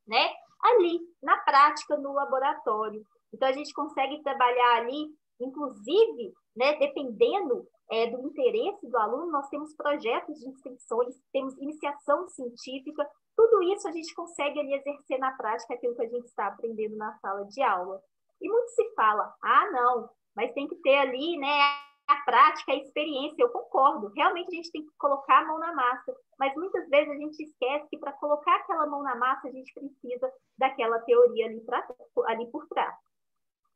né, ali, na prática, no laboratório. Então, a gente consegue trabalhar ali, inclusive, né, dependendo do interesse do aluno, nós temos projetos de extensões, temos iniciação científica, tudo isso a gente consegue ali exercer na prática aquilo que a gente está aprendendo na sala de aula. E muito se fala, não, mas tem que ter ali, né, a prática, a experiência. Eu concordo, realmente a gente tem que colocar a mão na massa, mas muitas vezes a gente esquece que para colocar aquela mão na massa a gente precisa daquela teoria ali por trás.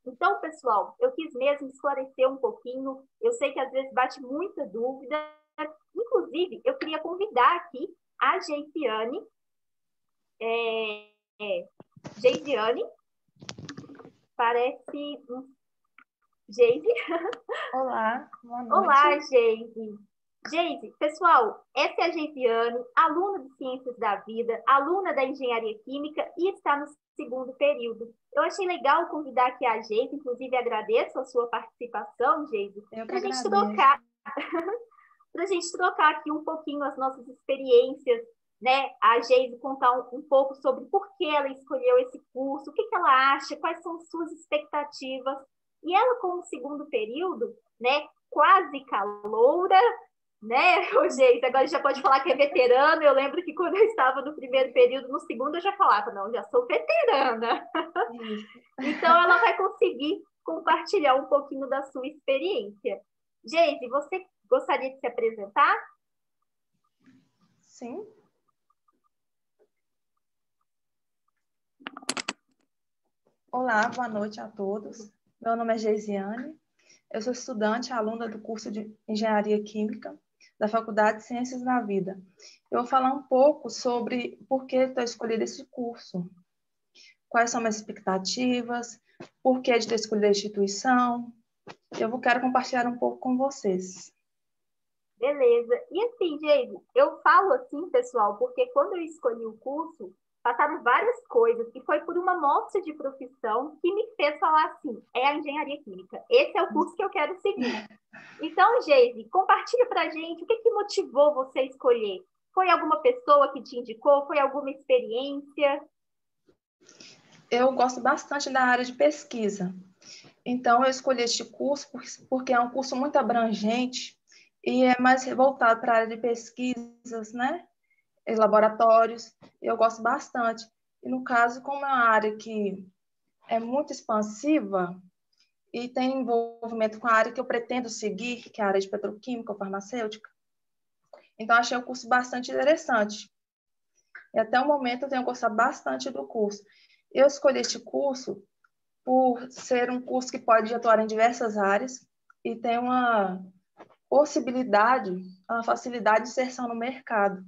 Então, pessoal, eu quis mesmo esclarecer um pouquinho. Eu sei que às vezes bate muita dúvida. Inclusive, eu queria convidar aqui a Geisiane. Geisiane, parece... Geise? Olá, boa noite. Olá, Geise. Geise, pessoal, essa é a Geisiane, aluna de Ciências da Vida, aluna da Engenharia Química e está no segundo período. Eu achei legal convidar aqui a Geise, inclusive agradeço a sua participação, Geise, para a gente trocar, para a gente trocar aqui um pouquinho as nossas experiências, né? A Geise contar um pouco sobre por que ela escolheu esse curso, o que ela acha, quais são as suas expectativas. E ela, como segundo período, né, quase caloura, né, Geise, agora já pode falar que é veterana. Eu lembro que quando eu estava no primeiro período, no segundo eu já falava, não, já sou veterana. Então, ela vai conseguir compartilhar um pouquinho da sua experiência. Geise, você gostaria de se apresentar? Sim. Olá, boa noite a todos. Meu nome é Geisiane, eu sou estudante, aluna do curso de Engenharia Química da Faculdade de Ciências da Vida. Eu vou falar um pouco sobre por que estou escolhendo esse curso, quais são minhas expectativas, por que de ter escolhido a instituição. Quero compartilhar um pouco com vocês. Beleza. E assim, Geise, eu falo assim, pessoal, porque quando eu escolhi o curso, passaram várias coisas, e foi por uma mostra de profissão que me fez falar assim, é a engenharia química, esse é o curso que eu quero seguir. Então, Geise, compartilha pra gente o que motivou você a escolher. Foi alguma pessoa que te indicou? Foi alguma experiência? Eu gosto bastante da área de pesquisa. Então, eu escolhi este curso porque é um curso muito abrangente e é mais voltado para a área de pesquisas, né? Em laboratórios, eu gosto bastante. E, no caso, como é uma área que é muito expansiva e tem envolvimento com a área que eu pretendo seguir, que é a área de petroquímica ou farmacêutica, então achei o curso bastante interessante. E até o momento eu tenho gostado bastante do curso. Eu escolhi este curso por ser um curso que pode atuar em diversas áreas e tem uma possibilidade, uma facilidade de inserção no mercado,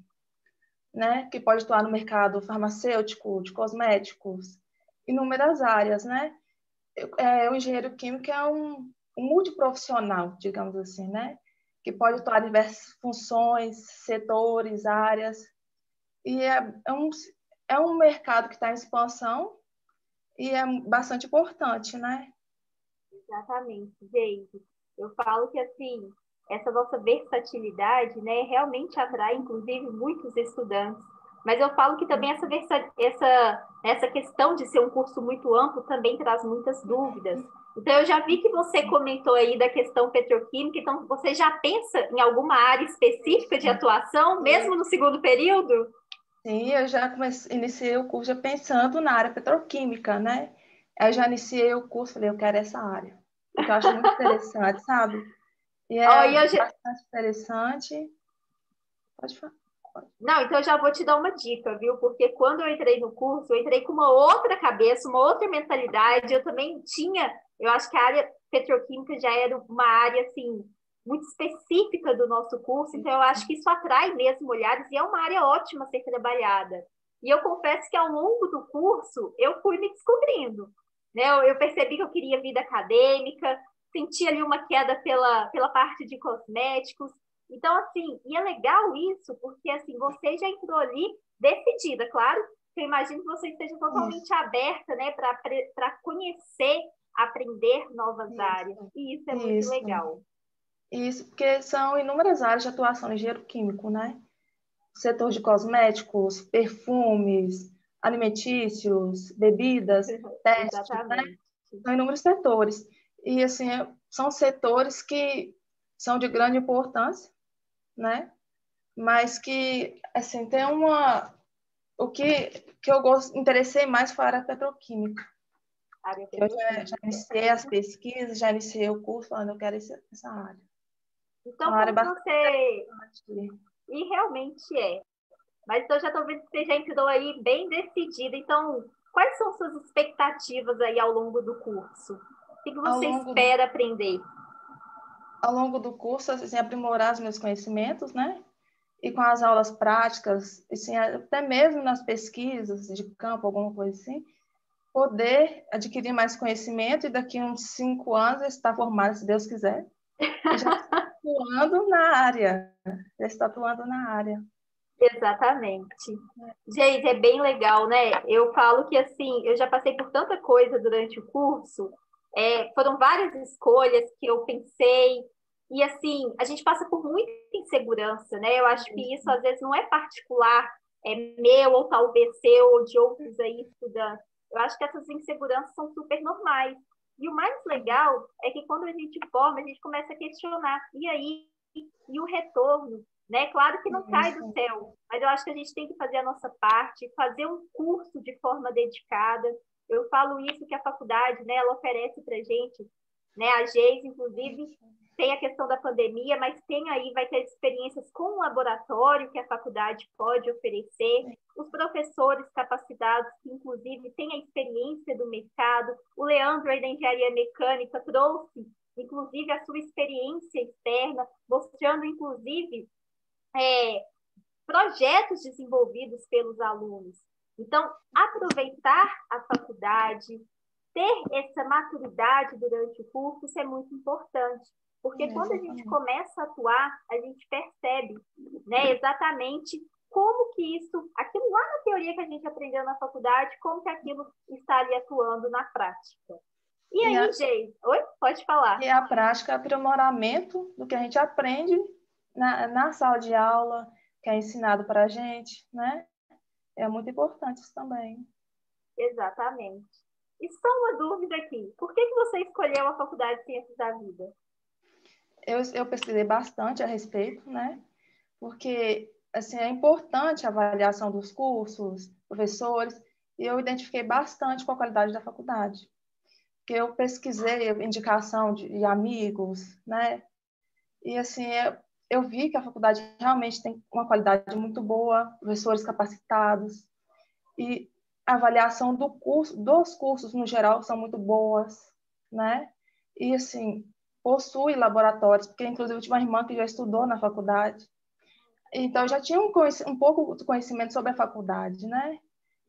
né? Que pode atuar no mercado farmacêutico, de cosméticos, inúmeras áreas, né? O engenheiro químico é um multiprofissional, digamos assim, né? Que pode atuar em diversas funções, setores, áreas, e é um mercado que está em expansão e é bastante importante, né? Exatamente, Geise. Eu falo que, assim, essa nossa versatilidade, né, realmente atrai, inclusive, muitos estudantes. Mas eu falo que também essa questão de ser um curso muito amplo também traz muitas dúvidas. Então, eu já vi que você comentou aí da questão petroquímica, então você já pensa em alguma área específica de atuação, mesmo no segundo período? Sim, eu já iniciei o curso já pensando na área petroquímica, né? Eu já iniciei o curso, falei, eu quero essa área, porque eu acho muito interessante, sabe? E é bastante interessante. Pode falar. Não, então eu já vou te dar uma dica, viu? Porque quando eu entrei no curso, eu entrei com uma outra cabeça, uma outra mentalidade. Eu também tinha, eu acho que a área petroquímica já era uma área, assim, muito específica do nosso curso, então eu acho que isso atrai mesmo olhares e é uma área ótima a ser trabalhada. E eu confesso que ao longo do curso, eu fui me descobrindo, né? Eu percebi que eu queria vida acadêmica, senti ali uma queda pela parte de cosméticos. Então, assim, e é legal isso, porque, assim, você já entrou ali decidida, claro, que eu imagino que você esteja totalmente aberta, né, para conhecer, aprender novas áreas, e isso é muito legal. Isso, porque são inúmeras áreas de atuação em engenheiro químico, né? Setor de cosméticos, perfumes, alimentícios, bebidas, testes, né? São inúmeros setores. E, assim, são setores que são de grande importância, né? Mas que, assim, tem o que eu interessei mais foi a área petroquímica. Eu já iniciei as pesquisas, já iniciei o curso, falando, eu quero essa área. Então, como você... E realmente é. Mas então, já estou vendo que você já entrou aí bem decidida. Então, quais são suas expectativas aí ao longo do curso? O que você espera aprender? Ao longo do curso, assim, aprimorar os meus conhecimentos, né? E com as aulas práticas, assim, até mesmo nas pesquisas de campo, alguma coisa assim, poder adquirir mais conhecimento e daqui a uns 5 anos estar formado, se Deus quiser, e já estar atuando na área. Já estar atuando na área. Exatamente. Gente, é bem legal, né? Eu falo que, assim, eu já passei por tanta coisa durante o curso, foram várias escolhas que eu pensei, e, assim, a gente passa por muita insegurança, né? Eu acho que isso, às vezes, não é particular, é meu, ou talvez seu, ou de outros aí estudantes. Eu acho que essas inseguranças são super normais. E o mais legal é que quando a gente forma, a gente começa a questionar. E aí? E o retorno? Né? Claro que não cai do céu, mas eu acho que a gente tem que fazer a nossa parte, fazer um curso de forma dedicada. Eu falo isso que a faculdade, né, ela oferece para a gente, né? A GEIS, inclusive, tem a questão da pandemia, mas vai ter experiências com o laboratório que a faculdade pode oferecer, os professores capacitados, que inclusive têm a experiência do mercado. O Leandro, aí da Engenharia Mecânica, trouxe, inclusive, a sua experiência externa, mostrando, inclusive, projetos desenvolvidos pelos alunos. Então, aproveitar a faculdade, ter essa maturidade durante o curso, isso é muito importante. Porque quando a gente começa a atuar, a gente percebe, né, exatamente como que aquilo lá na teoria que a gente aprendeu na faculdade, como que aquilo está ali atuando na prática. E aí, Geis? Oi? Pode falar. E a prática é aprimoramento do que a gente aprende na sala de aula, que é ensinado para a gente, né? É muito importante isso também. Exatamente. E só uma dúvida aqui. Por que você escolheu a Faculdade de Ciências da Vida? Eu pesquisei bastante a respeito, né? Porque, assim, é importante a avaliação dos cursos, professores, e eu identifiquei bastante com a qualidade da faculdade. Porque eu pesquisei indicação de amigos, né? E, assim, eu vi que a faculdade realmente tem uma qualidade muito boa, professores capacitados, e a avaliação dos cursos, no geral, são muito boas, né? E, assim, possui laboratórios, porque, inclusive, eu tive uma irmã que já estudou na faculdade, então, eu já tinha um pouco de conhecimento sobre a faculdade, né?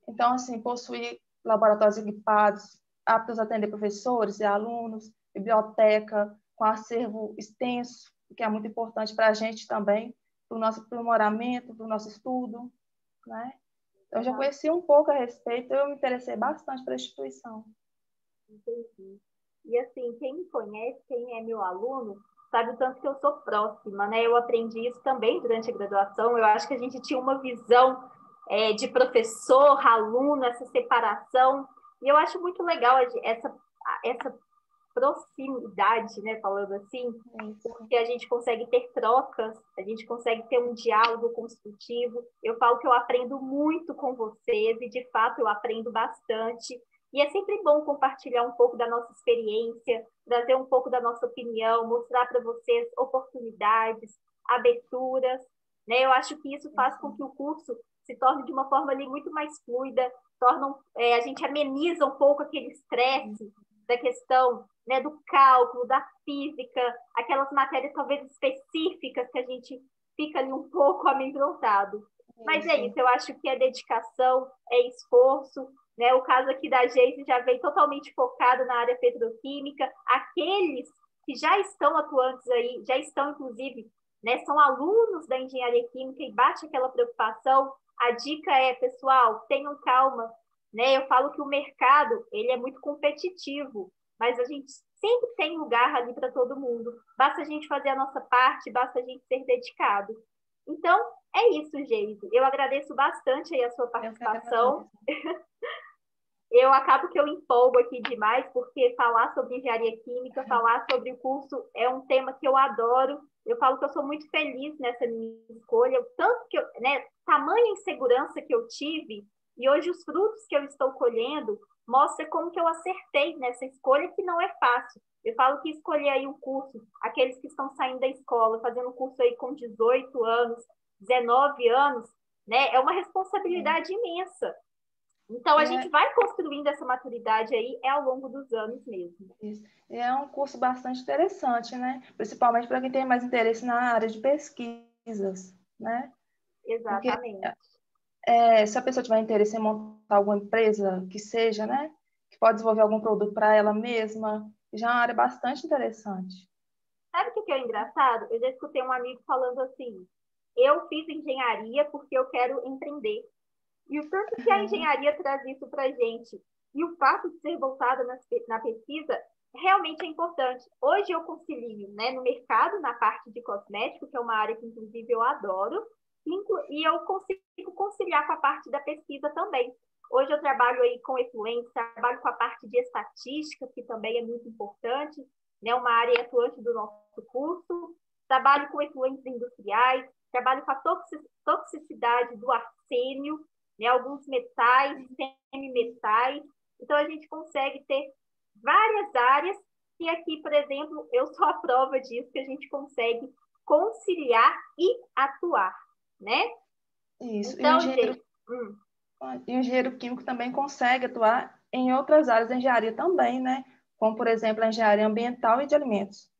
Então, assim, possui laboratórios equipados, aptos a atender professores e alunos, biblioteca com acervo extenso, que é muito importante para a gente também, para o nosso aprimoramento, para o nosso estudo, né? Eu já conheci um pouco a respeito, eu me interessei bastante pela instituição. Entendi. E assim, quem me conhece, quem é meu aluno, sabe o tanto que eu sou próxima, né? Eu aprendi isso também durante a graduação. Eu acho que a gente tinha uma visão de professor, aluno, essa separação. E eu acho muito legal essa proximidade, né? Falando assim, porque a gente consegue ter trocas, a gente consegue ter um diálogo construtivo. Eu falo que eu aprendo muito com vocês e, de fato, eu aprendo bastante. E é sempre bom compartilhar um pouco da nossa experiência, trazer um pouco da nossa opinião, mostrar para vocês oportunidades, aberturas, né? Eu acho que isso faz com que o curso se torne de uma forma ali muito mais fluida, a gente ameniza um pouco aquele estresse da questão, né, do cálculo, da física, aquelas matérias talvez específicas que a gente fica ali um pouco amedrontado. Mas é isso, eu acho que é dedicação, é esforço, né? O caso aqui da Geise já vem totalmente focado na área petroquímica. Aqueles que já estão atuantes aí, já estão, inclusive, né, são alunos da engenharia química e bate aquela preocupação. A dica é, pessoal, tenham calma, né? Eu falo que o mercado, ele é muito competitivo, mas a gente sempre tem lugar ali para todo mundo. Basta a gente fazer a nossa parte, basta a gente ser dedicado. Então, é isso, Geise. Eu agradeço bastante aí a sua participação. eu acabo que eu empolgo aqui demais, porque falar sobre engenharia química, falar sobre o curso é um tema que eu adoro. Eu falo que eu sou muito feliz nessa minha escolha, tanto que né, tamanha insegurança que eu tive, e hoje os frutos que eu estou colhendo mostra como que eu acertei nessa escolha, que não é fácil. Eu falo que escolher aí um curso, aqueles que estão saindo da escola, fazendo um curso aí com 18 anos, 19 anos, né, é uma responsabilidade imensa. Então, a gente vai construindo essa maturidade aí ao longo dos anos mesmo. Isso. É um curso bastante interessante, né? Principalmente para quem tem mais interesse na área de pesquisas, né? Exatamente. Porque, se a pessoa tiver interesse em montar alguma empresa que seja, né? Que pode desenvolver algum produto para ela mesma, já é uma área bastante interessante. Sabe o que é engraçado? Eu já escutei um amigo falando assim, eu fiz engenharia porque eu quero empreender. E o tanto que a engenharia traz isso para a gente, e o fato de ser voltada na pesquisa, realmente é importante. Hoje eu concilio, né, no mercado, na parte de cosmético, que é uma área que, inclusive, eu adoro, e eu consigo conciliar com a parte da pesquisa também. Hoje eu trabalho aí com efluentes, trabalho com a parte de estatística, que também é muito importante, né, uma área atuante do nosso curso. Trabalho com efluentes industriais, trabalho com a toxicidade do arsênio, né, alguns metais, semimetais. Então, a gente consegue ter várias áreas e aqui, por exemplo, eu sou a prova disso, que a gente consegue conciliar e atuar, né? Isso. Então, E o engenheiro químico também consegue atuar em outras áreas da engenharia também, né? Como, por exemplo, a engenharia ambiental e de alimentos,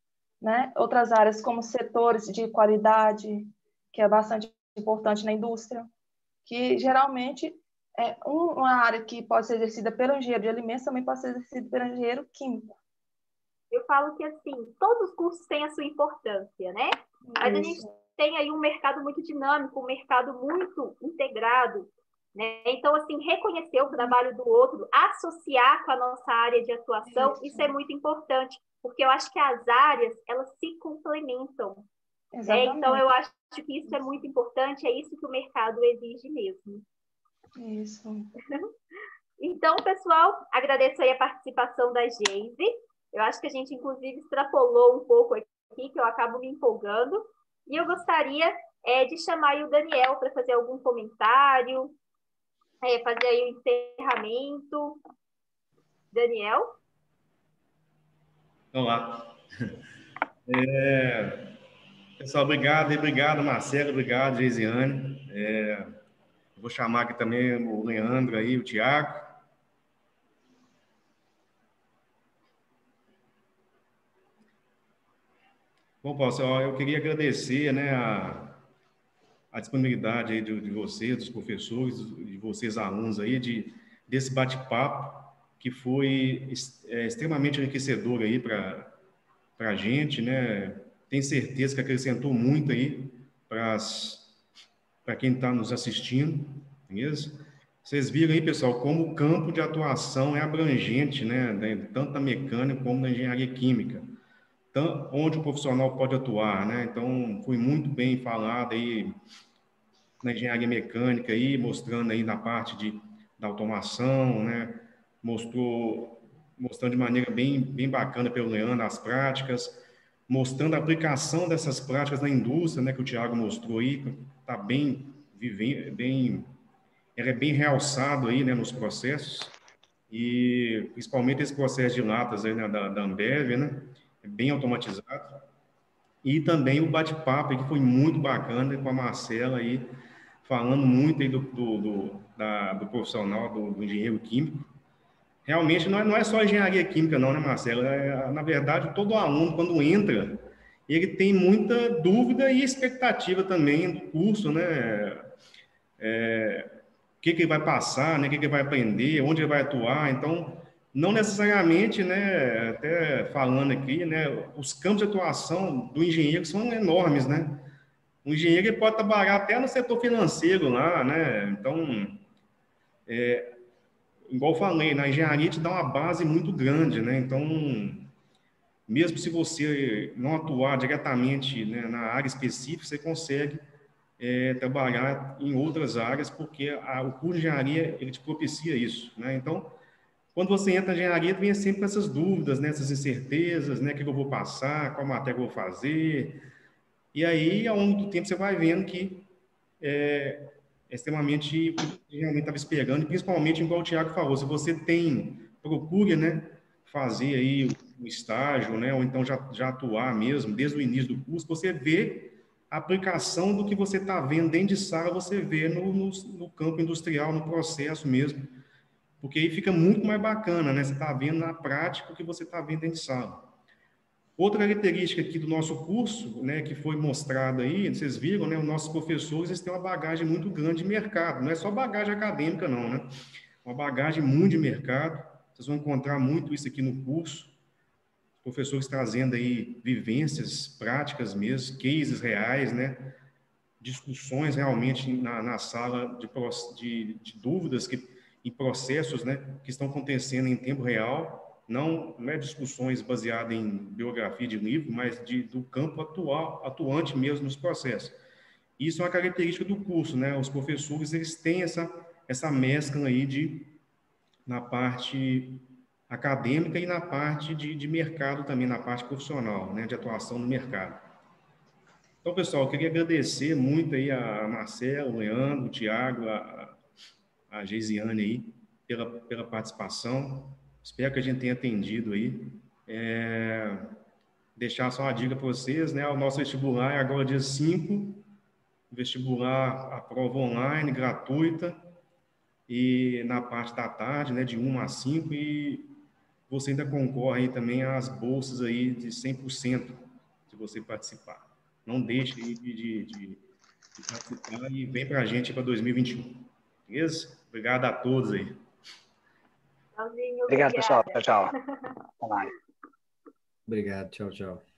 né? Outras áreas como setores de qualidade, que é bastante importante na indústria, que geralmente é uma área que pode ser exercida pelo engenheiro de alimentos, também pode ser exercida pelo engenheiro químico. Eu falo que, assim, todos os cursos têm a sua importância, né? Mas a gente tem aí um mercado muito dinâmico, um mercado muito integrado, né? Então, assim, reconhecer o trabalho do outro, associar com a nossa área de atuação, isso é muito importante, porque eu acho que as áreas, elas se complementam. Né? Então, eu acho que isso é muito importante, é isso que o mercado exige mesmo. Isso. Então, pessoal, agradeço aí a participação da Geise. Eu acho que a gente, inclusive, extrapolou um pouco aqui, que eu acabo me empolgando. E eu gostaria de chamar aí o Daniel para fazer algum comentário, fazer aí o encerramento. Daniel? Olá. Pessoal, obrigado, Marcelo, obrigado, Geisiane. Vou chamar aqui também o Leandro aí, o Tiago. Bom, pessoal, eu queria agradecer, né, a disponibilidade aí de vocês, dos professores, de vocês alunos aí, desse bate-papo que foi extremamente enriquecedor aí para a gente, né? Tenho certeza que acrescentou muito aí para quem está nos assistindo, mesmo. Vocês viram aí, pessoal, como o campo de atuação é abrangente, né? Tanto da mecânica como da engenharia química. Onde o profissional pode atuar, né? Então, foi muito bem falado aí na engenharia mecânica, aí, mostrando aí na parte da automação, né? Mostrando de maneira bem bacana pelo Leandro as práticas, mostrando a aplicação dessas práticas na indústria, né? Que o Thiago mostrou aí, está ele é bem realçado aí, né? Nos processos, e principalmente esse processo de latas aí, né? Da Ambev, né? Bem automatizado. E também o bate-papo, que foi muito bacana com a Marcela, aí, falando muito aí do profissional, do engenheiro químico. Realmente não é só engenharia química não, né, Marcela? Na verdade, todo aluno, quando entra, ele tem muita dúvida e expectativa também do curso, né? O que ele vai passar, né? O que ele vai aprender, onde ele vai atuar. Então, não necessariamente, né, até falando aqui, né, os campos de atuação do engenheiro são enormes, né? O engenheiro ele pode trabalhar até no setor financeiro lá, né? Então, igual eu falei, na engenharia te dá uma base muito grande, né? Então, mesmo se você não atuar diretamente, né, na área específica, você consegue trabalhar em outras áreas, porque o curso de engenharia ele te propicia isso, né? Então, Quando você entra na engenharia, vem sempre com essas dúvidas, né? Essas incertezas, né? O que eu vou passar, qual matéria eu vou fazer. E aí, ao longo do tempo, você vai vendo que é extremamente, realmente estava esperando, e principalmente, igual o Thiago falou, se você procure, né, fazer aí o estágio, né, ou então já atuar mesmo, desde o início do curso, você vê a aplicação do que você está vendo dentro de sala, você vê no campo industrial, no processo mesmo, porque aí fica muito mais bacana, né, você está vendo na prática o que você está vendo dentro de sala. Outra característica aqui do nosso curso, né, que foi mostrado aí, vocês viram, né, os nossos professores eles têm uma bagagem muito grande de mercado, não é só bagagem acadêmica não, né? Uma bagagem muito de mercado, vocês vão encontrar muito isso aqui no curso, professores trazendo aí vivências práticas mesmo, cases reais, né, discussões realmente na sala de dúvidas em processos, né, que estão acontecendo em tempo real, não é discussões baseadas em biografia de livro, mas do campo atuante mesmo nos processos. Isso é uma característica do curso, né? Os professores eles têm essa mescla aí na parte acadêmica e na parte de mercado também, na parte profissional, né? De atuação no mercado. Então, pessoal, eu queria agradecer muito aí a Marcelo, o Leandro, o Thiago, a Geisiane aí, pela participação. Espero que a gente tenha atendido aí. Deixar só uma dica para vocês, né? O nosso vestibular é agora dia 5, vestibular, a prova online, gratuita, e na parte da tarde, né, de 1 a 5, e você ainda concorre aí também às bolsas aí de 100%, se você participar. Não deixe aí de participar e vem para a gente para 2021. Beleza? Obrigado a todos aí. Tchauzinho, Obrigado, pessoal. obrigada. Tchau, tchau. Até mais. Obrigado, tchau, tchau.